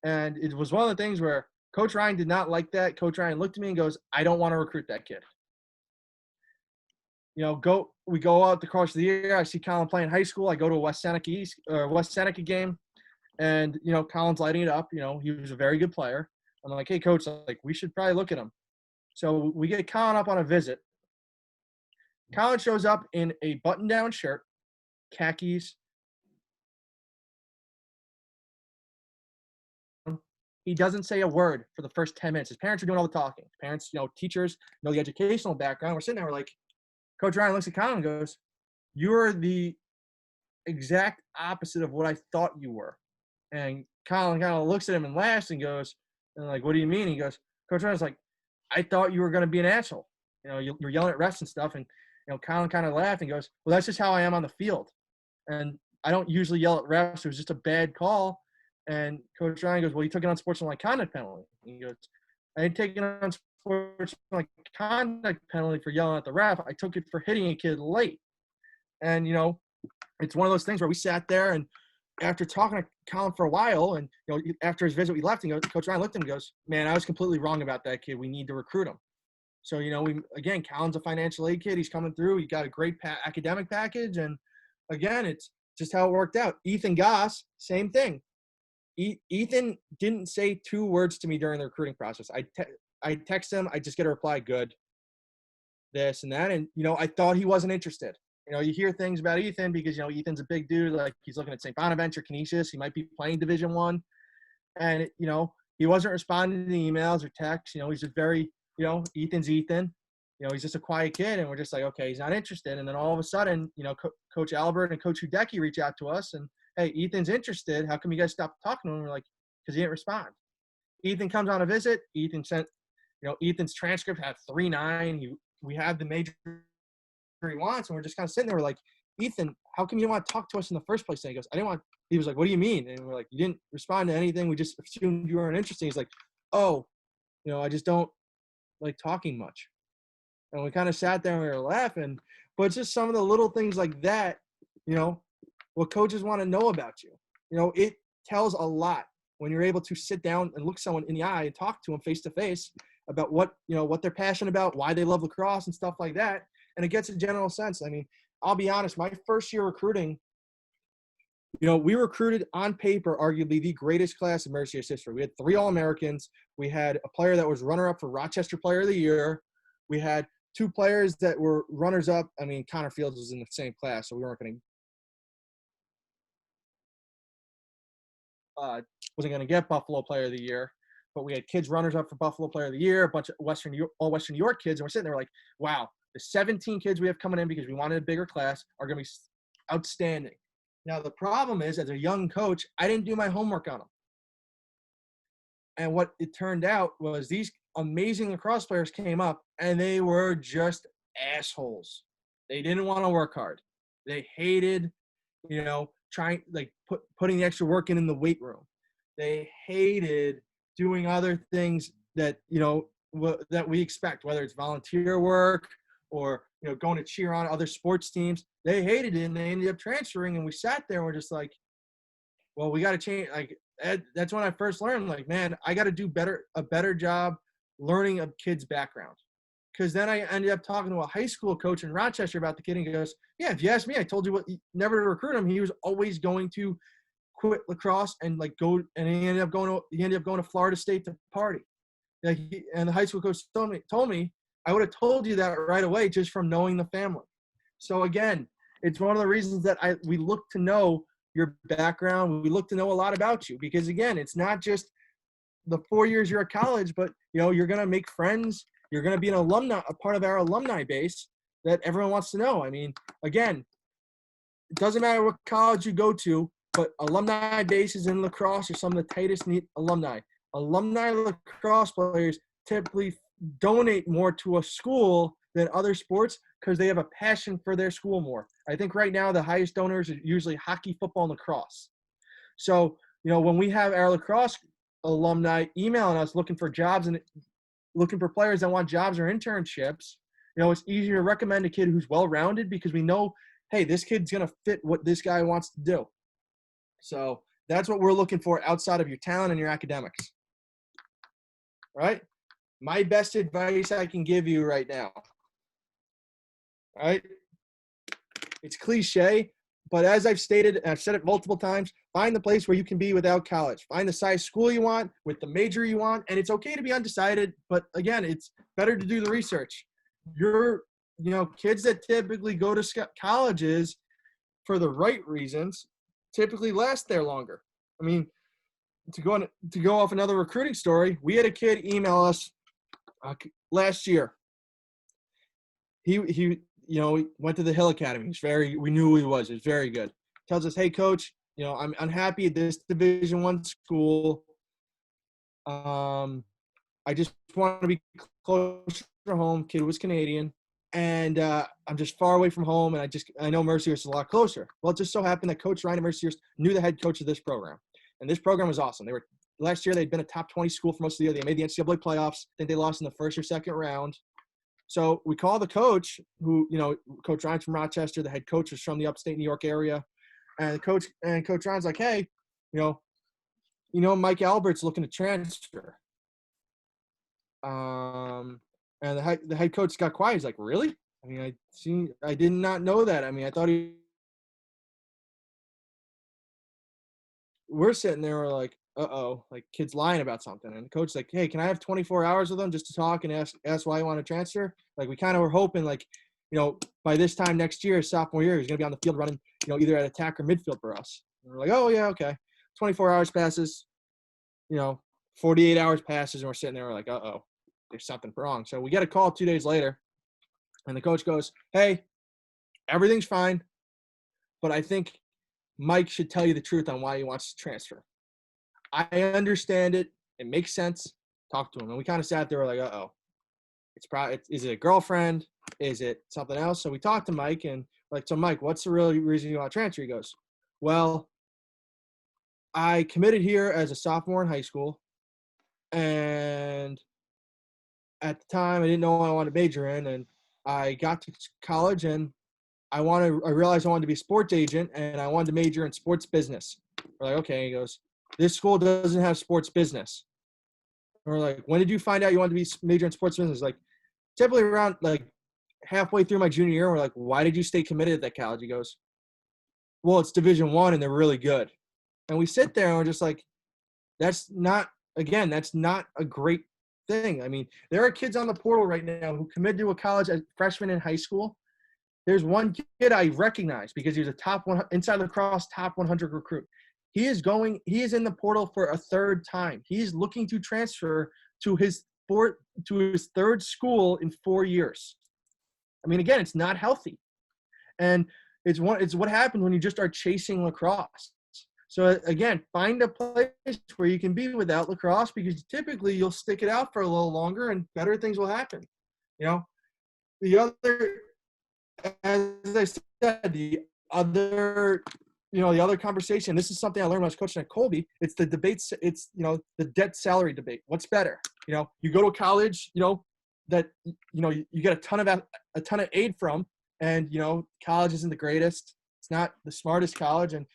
And it was one of the things where Coach Ryan did not like that. Coach Ryan looked at me and goes, I don't want to recruit that kid. We go out the course of the year. I see Colin playing high school. I go to a West Seneca game, and Colin's lighting it up. He was a very good player. I'm like, hey, coach, like, we should probably look at him. So we get Colin up on a visit. Colin shows up in a button-down shirt, khakis. He doesn't say a word for the first 10 minutes. His parents are doing all the talking. Parents, teachers know the educational background. We're sitting there, we're like, Coach Ryan looks at Colin and goes, you're the exact opposite of what I thought you were. And Colin kind of looks at him and laughs and goes, and like, what do you mean? He goes, Coach Ryan's like, I thought you were going to be an asshole. You're yelling at refs and stuff. And, Colin kind of laughed and goes, well, that's just how I am on the field. And I don't usually yell at refs. It was just a bad call. And Coach Ryan goes, well, you took an unsportsmanlike conduct penalty. And he goes, I didn't take an unsportsmanlike conduct penalty for yelling at the ref. I took it for hitting a kid late. And, it's one of those things where we sat there, and after talking to Colin for a while, and, after his visit, we left, and Coach Ryan looked at him and goes, man, I was completely wrong about that kid. We need to recruit him. So, Colin's a financial aid kid. He's coming through. He got a great academic package. And again, it's just how it worked out. Ethan Goss, same thing. Ethan didn't say 2 words to me during the recruiting process. I text him. I just get a reply, good, this and that. And, I thought he wasn't interested. You hear things about Ethan because, Ethan's a big dude. Like, he's looking at St. Bonaventure, Canisius. He might be playing Division I. And, he wasn't responding to the emails or texts. He's just very, Ethan's Ethan. He's just a quiet kid. And we're just like, okay, he's not interested. And then all of a sudden, Coach Albert and Coach Hudecki reach out to us and, hey, Ethan's interested. How come you guys stopped talking to him? We're like, because he didn't respond. Ethan comes on a visit. Ethan sent, Ethan's transcript had 3.9. We have the major he wants, and we're just kind of sitting there. We're like, Ethan, how come you didn't want to talk to us in the first place? And he goes, I didn't want. He was like, what do you mean? And we're like, you didn't respond to anything. We just assumed you weren't interested. He's like, oh, I just don't like talking much. And we kind of sat there and we were laughing, but it's just some of the little things like that, you know, what coaches want to know about you. It tells a lot when you're able to sit down and look someone in the eye and talk to them face to face about what they're passionate about, why they love lacrosse and stuff like that. And it gets a general sense. I mean, I'll be honest, my first year recruiting, we recruited on paper arguably the greatest class in Mercyhurst history. We had 3 All-Americans. We had a player that was runner-up for Rochester Player of the Year. We had 2 players that were runners-up. I mean, Connor Fields was in the same class, so we weren't going to wasn't going to get Buffalo Player of the Year. But we had kids runners-up for Buffalo Player of the Year, a bunch of all Western New York kids, and we're sitting there like, wow, the 17 kids we have coming in because we wanted a bigger class are going to be outstanding. Now, the problem is, as a young coach, I didn't do my homework on them. And what it turned out was these amazing lacrosse players came up, and they were just assholes. They didn't want to work hard. They hated, putting the extra work in the weight room. They hated doing other things that, that we expect, whether it's volunteer work or, going to cheer on other sports teams. They hated it, and they ended up transferring, and we sat there and we're just like, well, we got to change. Like, that's when I first learned, like, man, I got to do a better job learning a kid's background. Because then I ended up talking to a high school coach in Rochester about the kid, and he goes, yeah, if you ask me, I told you never to recruit him. He was always going to quit lacrosse and go, and he ended up going to Florida State to party. And the high school coach told me I would have told you that right away just from knowing the family. So again, it's one of the reasons that we look to know your background. We look to know a lot about you because, again, it's not just the 4 years you're at college, but, you're going to make friends. You're going to be a part of our alumni base that everyone wants to know. I mean, again, it doesn't matter what college you go to, but alumni bases in lacrosse are some of the tightest alumni. Alumni lacrosse players typically donate more to a school than other sports because they have a passion for their school more. I think right now the highest donors are usually hockey, football, and lacrosse. So, when we have our lacrosse alumni emailing us looking for jobs and looking for players that want jobs or internships, it's easier to recommend a kid who's well-rounded because we know, hey, this kid's going to fit what this guy wants to do. So that's what we're looking for outside of your talent and your academics. Right? My best advice I can give you right now. Right? It's cliche, but as I've stated, and I've said it multiple times, find the place where you can be without college. Find the size school you want with the major you want, and it's okay to be undecided, but again, it's better to do the research. Kids that typically go to colleges for the right reasons typically last there longer. I mean, to go off another recruiting story, we had a kid email us last year. He went to the Hill Academy. We knew who he was. He was very good. Tells us, hey, coach, I'm unhappy at this Division I school. I just want to be close to home. Kid was Canadian. And I'm just far away from home, and I know Mercyhurst is a lot closer. Well, it just so happened that Coach Ryan at Mercyhurst knew the head coach of this program. And this program was awesome. Last year, they'd been a top 20 school for most of the year. They made the NCAA playoffs. I think they lost in the first or second round. So we called the coach, who, Coach Ryan's from Rochester. The head coach was from the upstate New York area. And Coach Ryan's like, hey, Mike Albert's looking to transfer. And the head coach got quiet. He's like, really? I mean, I did not know that. I mean, I thought we're sitting there, we're like, uh-oh, like kid's lying about something. And the coach's like, hey, can I have 24 hours with him just to talk and ask why you want to transfer? Like, we kind of were hoping, like, by this time next year, sophomore year, he's going to be on the field running, either at attack or midfield for us. And we're like, oh, yeah, okay. 24 hours passes, 48 hours passes, and we're sitting there, we're like, uh-oh, there's something wrong. So we get a call 2 days later, and the coach goes, hey, everything's fine, but I think Mike should tell you the truth on why he wants to transfer. I understand it. It makes sense. Talk to him. And we kind of sat there, we're like, uh-oh. Is it a girlfriend? Is it something else? So we talked to Mike, and like, so Mike, what's the real reason you want to transfer? He goes, well, I committed here as a sophomore in high school, and at the time, I didn't know what I wanted to major in, and I got to college, and I realized I wanted to be a sports agent, and I wanted to major in sports business. We're like, okay. He goes, this school doesn't have sports business. And we're like, when did you find out you wanted to be major in sports business? Like, typically around like halfway through my junior year. We're like, why did you stay committed at that college? He goes, well, it's Division I, and they're really good. And we sit there and we're just like, that's not a great thing. I mean, there are kids on the portal right now who committed to a college as freshmen in high school. There's one kid I recognize because he was a top one inside lacrosse top 100 recruit. He is in the portal for a third time. He's looking to transfer to his third school in 4 years. I mean, again, it's not healthy. And it's what happens when you just are chasing lacrosse. So again, find a place where you can be without lacrosse, because typically you'll stick it out for a little longer and better things will happen. You know, as I said, the other conversation, this is something I learned when I was coaching at Colby. It's the debates. It's, the debt salary debate. What's better? You go to a college, that, you get a ton of aid from, and, college isn't the greatest. It's not the smartest college. And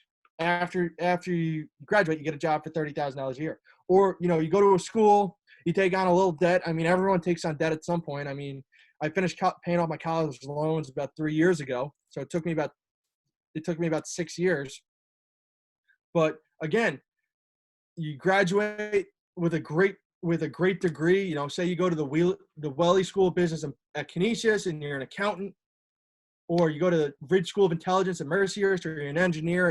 after you graduate, you get a job for $30,000 a year. Or, you go to a school, you take on a little debt. I mean, everyone takes on debt at some point. I mean, I finished paying off my college loans about 3 years ago. So it took me about 6 years. But again, you graduate with a great degree. Say you go to the Welly School of Business at Canisius and you're an accountant, or you go to the Ridge School of Intelligence at Mercyhurst, or you're an engineer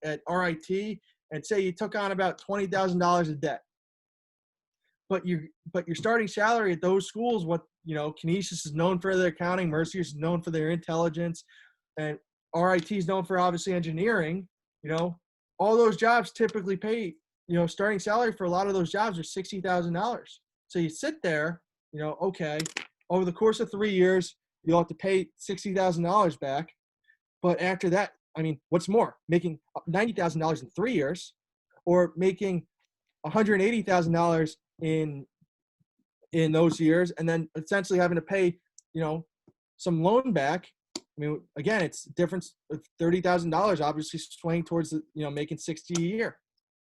at RIT, and say you took on about $20,000 of debt. But your starting salary at those schools, Canisius is known for their accounting, Mercyhurst is known for their intelligence, and RIT is known for obviously engineering. All those jobs typically pay, starting salary for a lot of those jobs are $60,000. So you sit there, okay, over the course of 3 years, you'll have to pay $60,000 back. But after that, I mean, what's more, making $90,000 in 3 years, or making $180,000 in those years, and then essentially having to pay, some loan back. I mean, again, it's difference of $30,000, obviously swaying towards making 60 a year.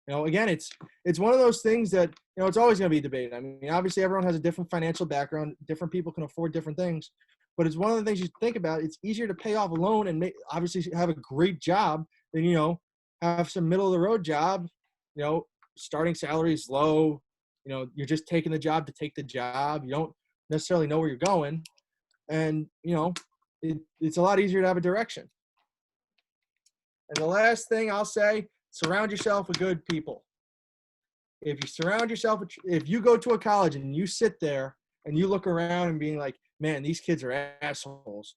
Again, it's one of those things that, it's always going to be debated. I mean, obviously everyone has a different financial background. Different people can afford different things, but it's one of the things you think about. It's easier to pay off a loan and obviously have a great job than, have some middle of the road job, starting salary is low. You're just taking the job to take the job. You don't necessarily know where you're going. And, it's a lot easier to have a direction. And the last thing I'll say, surround yourself with good people. If you go to a college and you sit there and you look around and being like, man, these kids are assholes.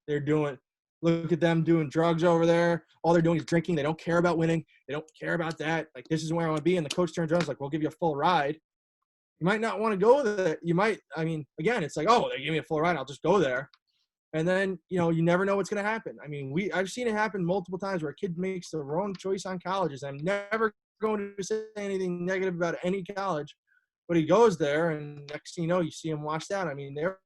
Look at them doing drugs over there. All they're doing is drinking. They don't care about winning. They don't care about that. Like, this is where I want to be. And the coach turns around and is like, we'll give you a full ride. You might not want to go there. Again, it's like, oh, they give me a full ride, I'll just go there. And then, you never know what's going to happen. I mean, I've seen it happen multiple times where a kid makes the wrong choice on colleges. I'm never going to say anything negative about any college, but he goes there, and next thing you know, you see him washed out. I mean, there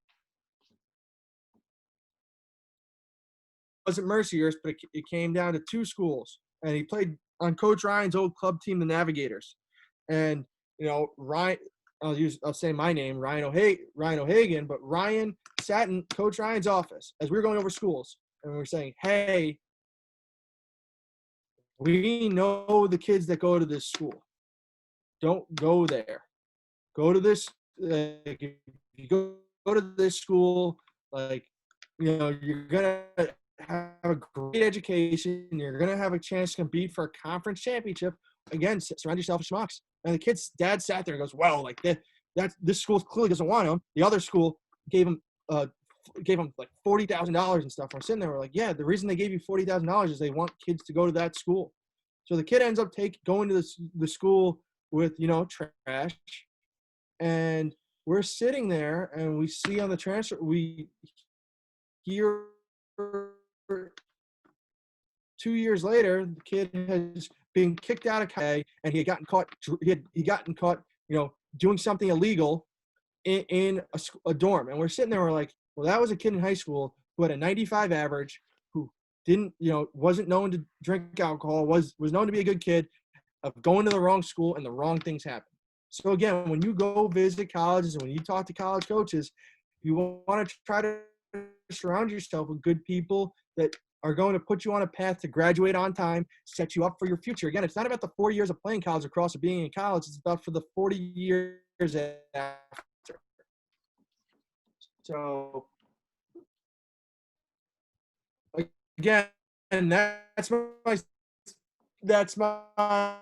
wasn't Mercyhurst, but it came down to 2 schools, and he played on Coach Ryan's old club team, the Navigators. And, Ryan, I'll say my name, Ryan O'Hagan, but Ryan sat in Coach Ryan's office as we were going over schools, and we were saying, hey, we know the kids that go to this school. Don't go there. Go to this. If you go to this school, you're gonna have a great education. You're gonna have a chance to compete for a conference championship. Again, surround yourself with schmucks. And the kid's dad sat there and goes, well, like this school clearly doesn't want him. The other school gave him like $40,000 and stuff. I'm sitting there, we're like, yeah, the reason they gave you $40,000 is they want kids to go to that school. So the kid ends up going to the school with, trash. And we're sitting there and we see on the transfer, we hear 2 years later, the kid has been kicked out of college, and he had gotten caught, doing something illegal in a dorm. And we're sitting there, we're like, well, that was a kid in high school who had a 95 average, who didn't, wasn't known to drink alcohol, was known to be a good kid, of going to the wrong school and the wrong things happen. So again, when you go visit colleges and when you talk to college coaches, you want to try to surround yourself with good people that are going to put you on a path to graduate on time, set you up for your future. Again, it's not about the 4 years of playing college across or being in college. It's about for the 40 years after. So again, that's my that's kind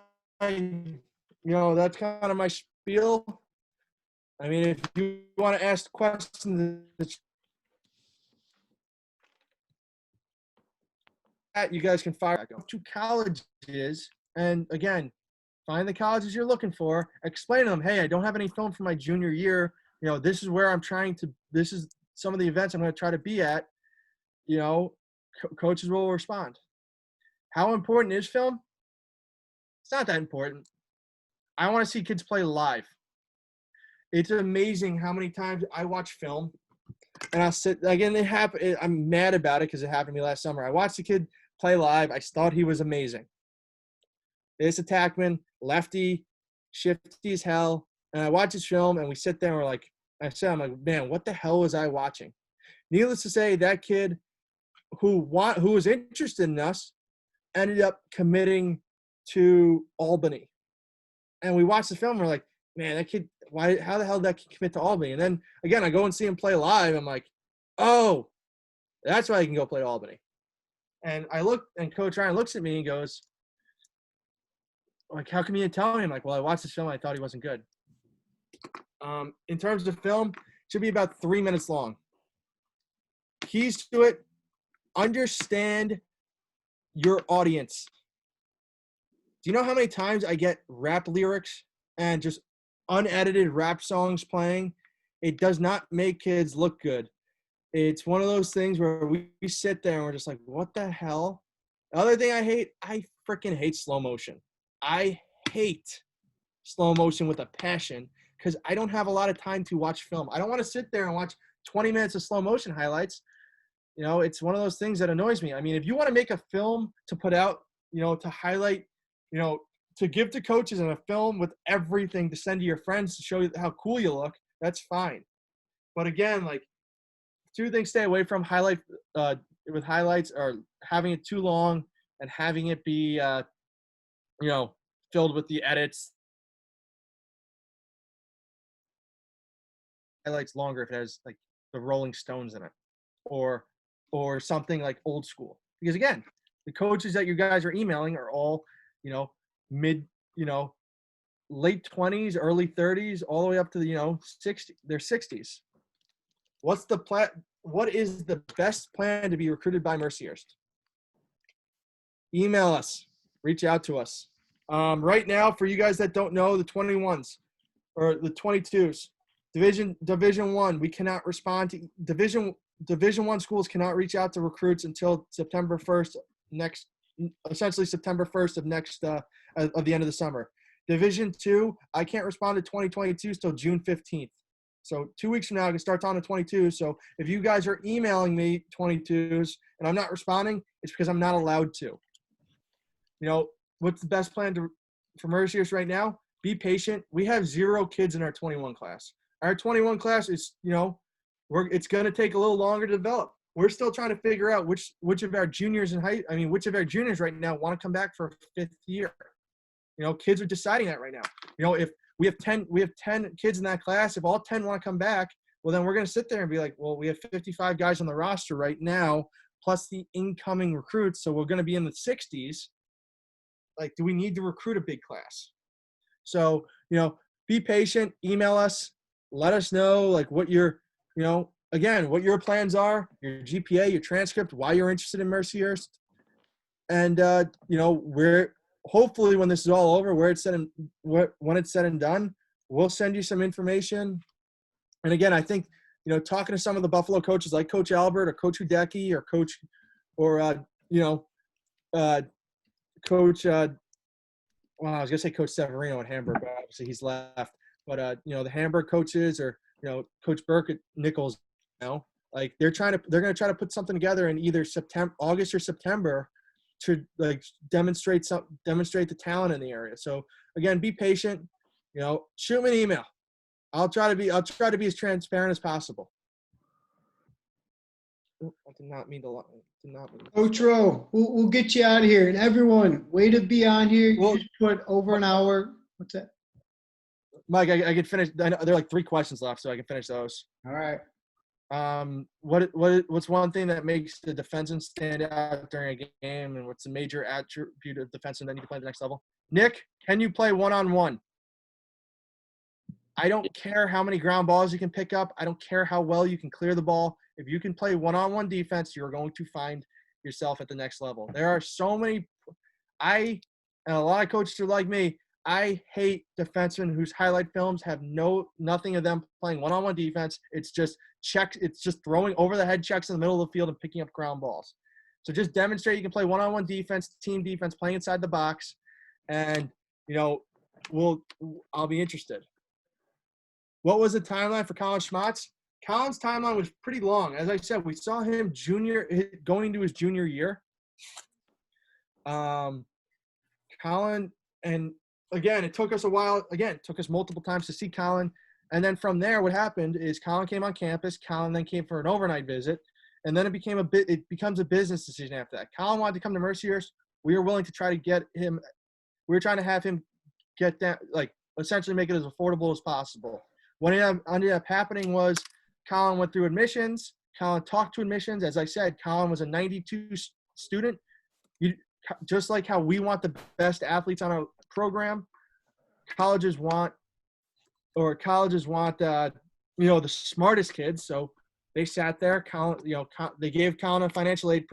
of my spiel. I mean, if you want to ask questions that you guys can fire back up to colleges, and again, find the colleges you're looking for. Explain to them, hey, I don't have any film for my junior year. This is where this is some of the events I'm going to try to be at. Coaches will respond. How important is film? It's not that important. I want to see kids play live. It's amazing how many times I watch film, and I'll sit again. I'm mad about it because it happened to me last summer. I watched the kid play live. I thought he was amazing. This attackman, lefty, shifty as hell. And I watch his film, and we sit there and we're like, I'm like, man, what the hell was I watching? Needless to say, that kid who was interested in us ended up committing to Albany. And we watched the film, and we're like, man, that kid, how the hell did that kid commit to Albany? And then, again, I go and see him play live. I'm like, oh, that's why I can go play Albany. And I look, and Coach Ryan looks at me and goes, like, how come you didn't tell me? I'm like, well, I watched this film, and I thought he wasn't good. In terms of film, it should be about 3 minutes long. Keys to it, understand your audience. Do you know how many times I get rap lyrics and just unedited rap songs playing? It does not make kids look good. It's one of those things where we sit there and we're just like, what the hell? The other thing I freaking hate slow motion. I hate slow motion with a passion because I don't have a lot of time to watch film. I don't want to sit there and watch 20 minutes of slow motion highlights. It's one of those things that annoys me. I mean, if you want to make a film to put out, to highlight, to give to coaches in a film with everything to send to your friends to show you how cool you look, that's fine. But again, like, two things stay away from with highlights are having it too long and having it be, filled with the edits. Highlights longer if it has like the Rolling Stones in it, or something like old school. Because again, the coaches that you guys are emailing are all, mid, late 20s, early 30s, all the way up to the 60, their 60s. What is the best plan to be recruited by Mercyhurst? Email us, reach out to us. Right now, for you guys that don't know, the 21s or the 22s, Division 1, we cannot respond to Division 1 schools cannot reach out to recruits until September 1st essentially September 1st of the end of the summer. Division 2, I can't respond to 2022s till June 15th. So 2 weeks from now, I can start on the 22s. So if you guys are emailing me 22s and I'm not responding, it's because I'm not allowed to. What's the best plan for Mercyhurst right now? Be patient. We have 0 kids in our 21 class. Our 21 class is, it's going to take a little longer to develop. We're still trying to figure out which of our juniors which of our juniors right now want to come back for a 5th year. Kids are deciding that right now. If we have 10 kids in that class, if all 10 want to come back, well, then we're going to sit there and be like, well, we have 55 guys on the roster right now, plus the incoming recruits. So we're going to be in the 60s. Like, do we need to recruit a big class? So, be patient, email us, let us know like what your plans are, your GPA, your transcript, why you're interested in Mercyhurst. And, we're hopefully when this is all over, when it's said and done, we'll send you some information. And again, I think, talking to some of the Buffalo coaches like Coach Albert or Coach Hudecki or Coach Coach, I was going to say Coach Severino in Hamburg, but obviously he's left. But, the Hamburg coaches or Coach Burke at Nichols, like they're going to try to put something together in either August or September to like demonstrate the talent in the area. So again, be patient, shoot me an email. I'll try to be as transparent as possible. Oh, I did not mean to. Coach Rowe, we'll get you out of here. And everyone, way to be on here. You Well, just put over an hour. What's that? Mike, I could finish. There are like 3 questions left, so I can finish those. All right. What's one thing that makes the defenseman stand out during a game, and what's a major attribute of defenseman that you can play at the next level? Nick, can you play one-on-one? I don't care how many ground balls you can pick up. I don't care how well you can clear the ball. If you can play one-on-one defense, you're going to find yourself at the next level. There are so many – and a lot of coaches are like me. I hate defensemen whose highlight films have nothing of them playing one-on-one defense. It's just checks. It's just throwing over-the-head checks in the middle of the field and picking up ground balls. So just demonstrate you can play one-on-one defense, team defense, playing inside the box, and I'll be interested. What was the timeline for Colin Schmatz? Colin's timeline was pretty long. As I said, we saw him going into his junior year. Colin, and again, it took us a while. Again, it took us multiple times to see Colin. And then from there, what happened is Colin came on campus. Colin then came for an overnight visit. And then it becomes a business decision after that. Colin wanted to come to Mercyhurst. We were willing to try to get him – we were trying to have him get that – like essentially make it as affordable as possible. What ended up happening was Colin went through admissions. Colin talked to admissions. As I said, Colin was a 92 student. Just like how we want the best athletes on our program, colleges want the smartest kids. So they sat there. Colin, they gave Colin a financial aid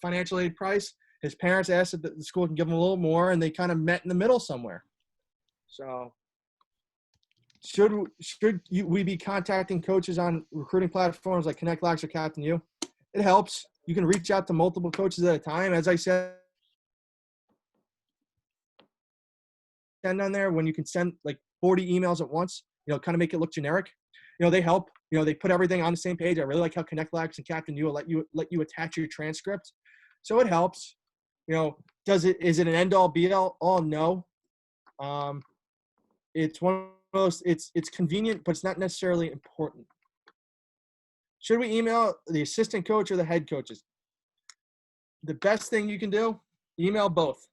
financial aid price. His parents asked that the school can give him a little more, and they kind of met in the middle somewhere. So should we be contacting coaches on recruiting platforms like Connect Locks or Captain U? It helps. You can reach out to multiple coaches at a time. As I said, send on there when you can send like 40 emails at once, kind of make it look generic. They help. They put everything on the same page. I really like how Connect Locks and Captain U will let you attach your transcript. So it helps. Is it an end all be all? Oh, no. It's one of those, it's convenient, but it's not necessarily important. Should we email the assistant coach or the head coaches? The best thing you can do, email both.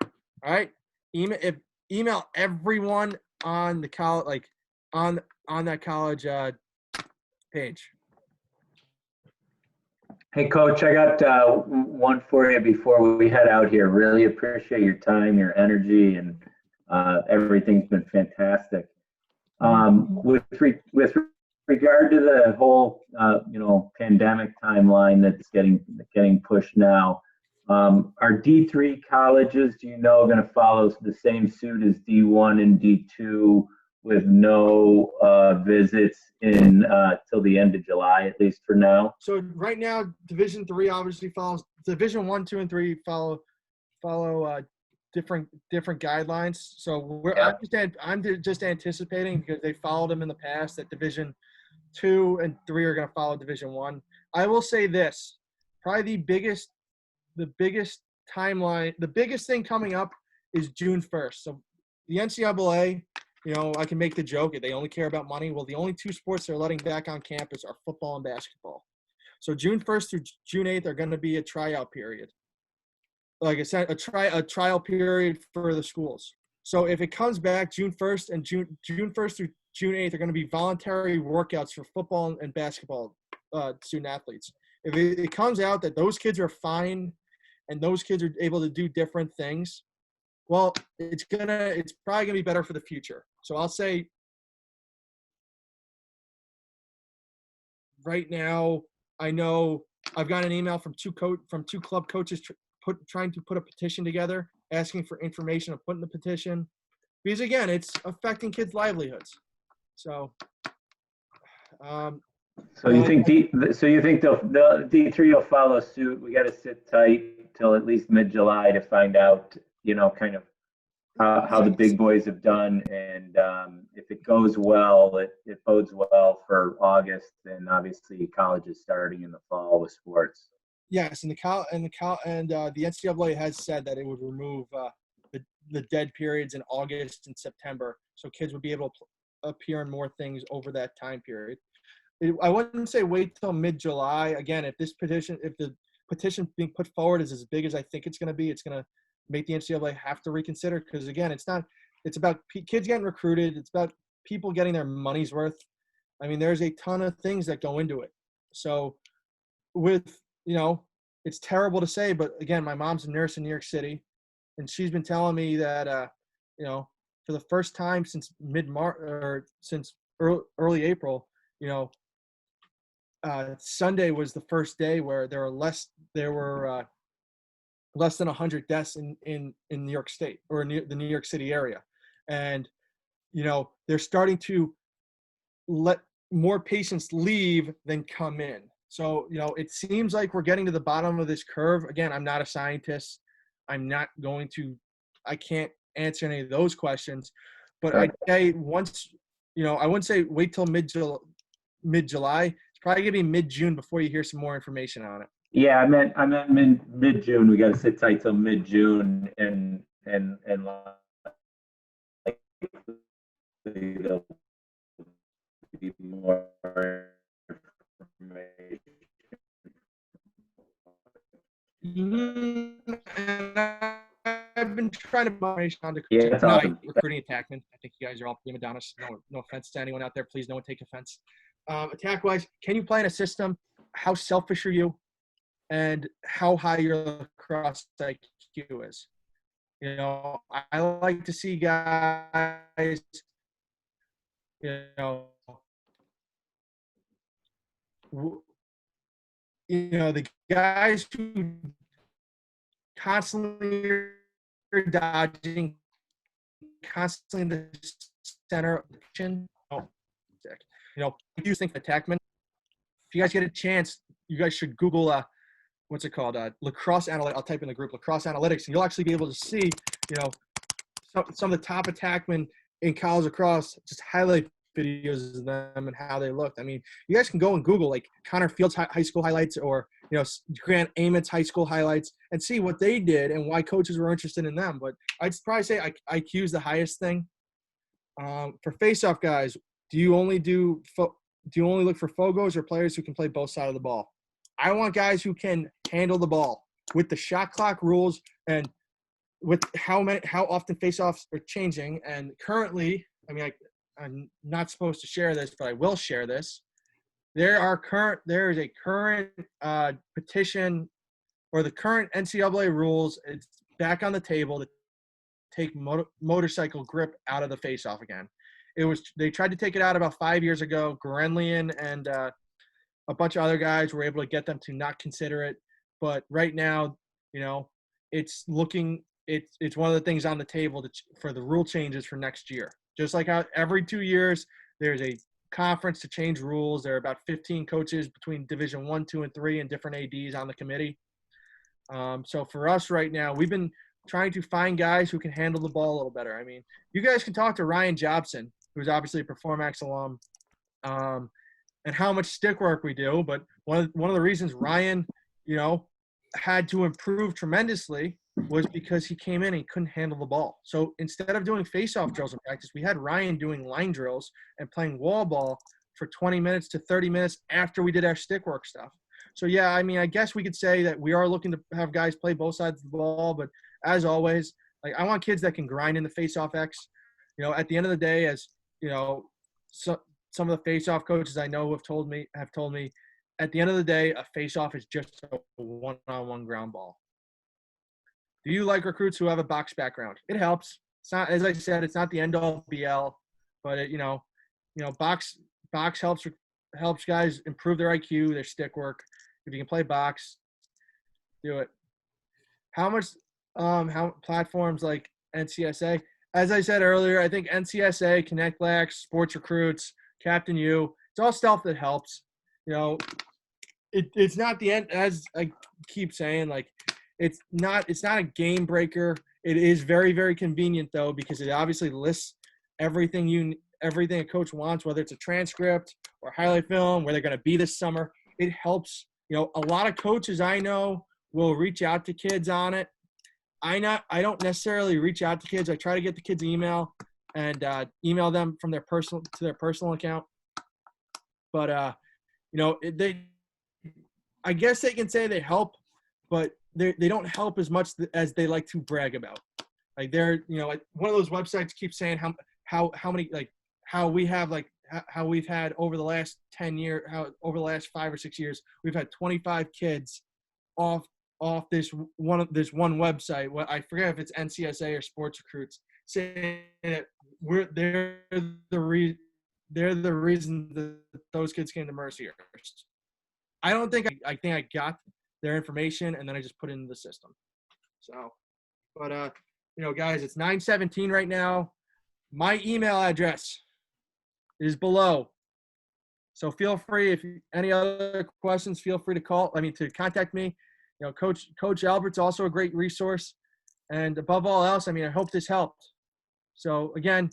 All right? Email everyone on the college, like on that college page. Hey, Coach, I got one for you before we head out here. Really appreciate your time, your energy, and everything's been fantastic. With regard to the whole, pandemic timeline that's getting pushed now, are D3 colleges, going to follow the same suit as D1 and D2 with no visits in till the end of July, at least for now? So right now, Division 3 obviously follows Division 1, 2, and 3 follow different guidelines. So I'm just anticipating, because they followed them in the past, that Division 2 and 3 are going to follow Division 1. I will say this, probably the biggest timeline, the biggest thing coming up is June 1st. So the NCAA, I can make the joke that they only care about money. Well, the only 2 sports they're letting back on campus are football and basketball. So June 1st through June 8th are going to be a tryout period. Like I said, a trial period for the schools. So if it comes back June 1st and June 1st through June 8th are going to be voluntary workouts for football and basketball student athletes. If it comes out that those kids are fine and those kids are able to do different things, well, it's probably gonna be better for the future. So I'll say right now, I know I've got an email from two club coaches trying to put a petition together, asking for information of putting the petition, because again, it's affecting kids' livelihoods. So, so you think the D3 will follow suit? We got to sit tight till at least mid-July to find out, kind of how the big boys have done, and if it goes well, it bodes well for August, and obviously college is starting in the fall with sports. Yes, and the NCAA has said that it would remove the dead periods in August and September, so kids would be able to appear in more things over that time period. I wouldn't say wait till mid-July. Again, if the petition being put forward is as big as I think it's going to be, it's going to make the NCAA have to reconsider, because again, it's about kids getting recruited. It's about people getting their money's worth. I mean, there's a ton of things that go into it. So it's terrible to say, but again, my mom's a nurse in New York City, and she's been telling me that, for the first time since mid-March or since early April, Sunday was the first day where there were less than 100 deaths in New York State or the New York City area. And, they're starting to let more patients leave than come in. So, it seems like we're getting to the bottom of this curve. Again, I'm not a scientist. I can't answer any of those questions, but Right. I'd say I wouldn't say wait till mid-July. It's probably gonna be mid-June before you hear some more information on it. Yeah, I meant mid-June. We got to sit tight till mid-June, and like there'll be more information. And I've been trying to put information on Yeah, that's tonight, awesome. recruiting attackmen. I think you guys are all prima donnas. No offense to anyone out there. Please, no one take offense. Attack-wise, can you play in a system? How selfish are you? And how high your lacrosse IQ is. I like to see guys, the guys who constantly are dodging, constantly in the center of the kitchen. I do think attackmen. If you guys get a chance, you guys should Google what's it called? Lacrosse analytics. I'll type in the group lacrosse analytics, and you'll actually be able to see, some of the top attackmen in college lacrosse, just highlight videos of them and how they looked. I mean, you guys can go and Google like Connor Fields high school highlights, or Grant Amit's high school highlights, and see what they did and why coaches were interested in them. But I'd probably say IQ is the highest thing. For face-off guys, do you only look for Fogos or players who can play both sides of the ball? I want guys who can handle the ball with the shot clock rules and with how often face-offs are changing. And currently, I mean, I'm not supposed to share this, but I will share this. There is a current petition, or the current NCAA rules. It's back on the table to take motorcycle grip out of the face-off again. They tried to take it out about 5 years ago. Grenlian and a bunch of other guys were able to get them to not consider it. But right now, it's one of the things on the table for the rule changes for next year. Just like how every 2 years there's a conference to change rules. There are about 15 coaches between Division 1, 2, and 3 and different ADs on the committee. So for us right now, we've been trying to find guys who can handle the ball a little better. I mean, you guys can talk to Ryan Jobson, who's obviously a Performax alum, and how much stick work we do. But one of the reasons Ryan, had to improve tremendously was because he came in and he couldn't handle the ball. So instead of doing face-off drills in practice, we had Ryan doing line drills and playing wall ball for 20 minutes to 30 minutes after we did our stick work stuff. So, yeah, I mean, I guess we could say that we are looking to have guys play both sides of the ball. But as always, I want kids that can grind in the face-off X. At the end of the day, some of the face-off coaches I know have told me, at the end of the day, a face-off is just a one-on-one ground ball. Do you like recruits who have a box background? It helps. It's not, as I said, it's not the end-all be-all, but box helps guys improve their IQ, their stick work. If you can play box, do it. How platforms like NCSA? As I said earlier, I think NCSA, Connect Lax, Sports Recruits, Captain U, it's all stuff that helps. It's not the end, as I keep saying, it's not a game breaker. It is very, very convenient though, because it obviously lists everything a coach wants, whether it's a transcript or highlight film, where they're going to be this summer. It helps. You know, a lot of coaches I know will reach out to kids on it. I don't necessarily reach out to kids. I try to get the kids' email and email them from their personal account. But you know, I guess they can say they help, but they don't help as much as they like to brag about. Like they're, you know, like one of those websites keeps saying how many, like how we have, like how we've had over the last 10 years, over the last 5 or 6 years, we've had 25 kids off this one website. What I forget if it's NCSA or Sports Recruits, saying that they're the reason that those kids came to Mercyhurst. I don't think I think I got their information and then I just put it into the system. So, but you know, guys, it's 9:17 right now. My email address is below. So feel free, if any other questions, feel free to to contact me. You know, Coach Albert's also a great resource. And above all else, I mean, I hope this helped. So again,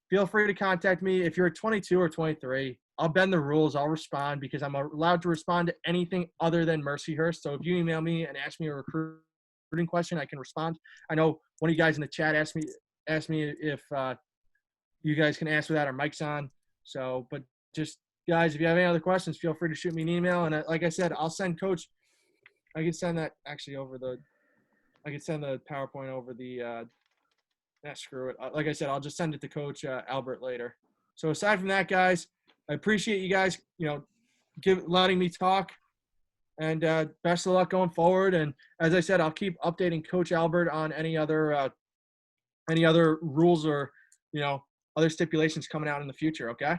feel free to contact me. If you're 22 or 23, I'll bend the rules. I'll respond because I'm allowed to respond to anything other than Mercyhurst. So if you email me and ask me a recruiting question, I can respond. I know one of you guys in the chat asked me if you guys can ask without our mics on. So, but just guys, if you have any other questions, feel free to shoot me an email. And like I said, I'll send Coach. I can send that actually I can send the PowerPoint over the. Screw it. Like I said, I'll just send it to Coach Albert later. So aside from that, guys, I appreciate you guys, you know, letting me talk, and best of luck going forward. And as I said, I'll keep updating Coach Albert on any other rules or, you know, other stipulations coming out in the future. Okay.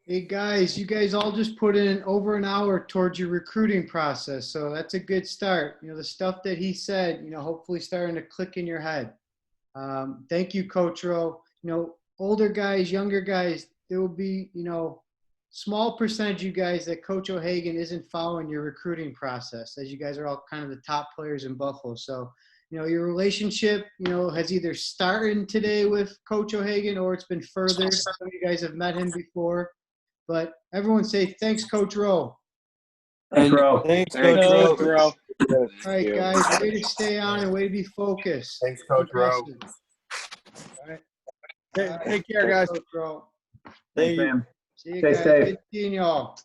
Hey guys, you guys all just put in over an hour towards your recruiting process. So that's a good start. You know, the stuff that he said, you know, hopefully starting to click in your head. Thank you, Coach Rowe. You know, older guys, younger guys, there will be, you know, small percentage of you guys that Coach O'Hagan isn't following your recruiting process, as you guys are all kind of the top players in Buffalo. So, you know, your relationship, you know, has either started today with Coach O'Hagan or it's been furthered. Some of you guys have met him before. But everyone say thanks, Coach Rowe. Thanks, Ro. Thanks, Thanks, Coach Coach Rowe. Rowe. All right, guys, way to stay on and way to be focused. Thanks, Coach Rowe. Impressive. All right. Take care, guys. Coach Rowe. Thanks, man. See you Stay guys. safe. Good seeing y'all.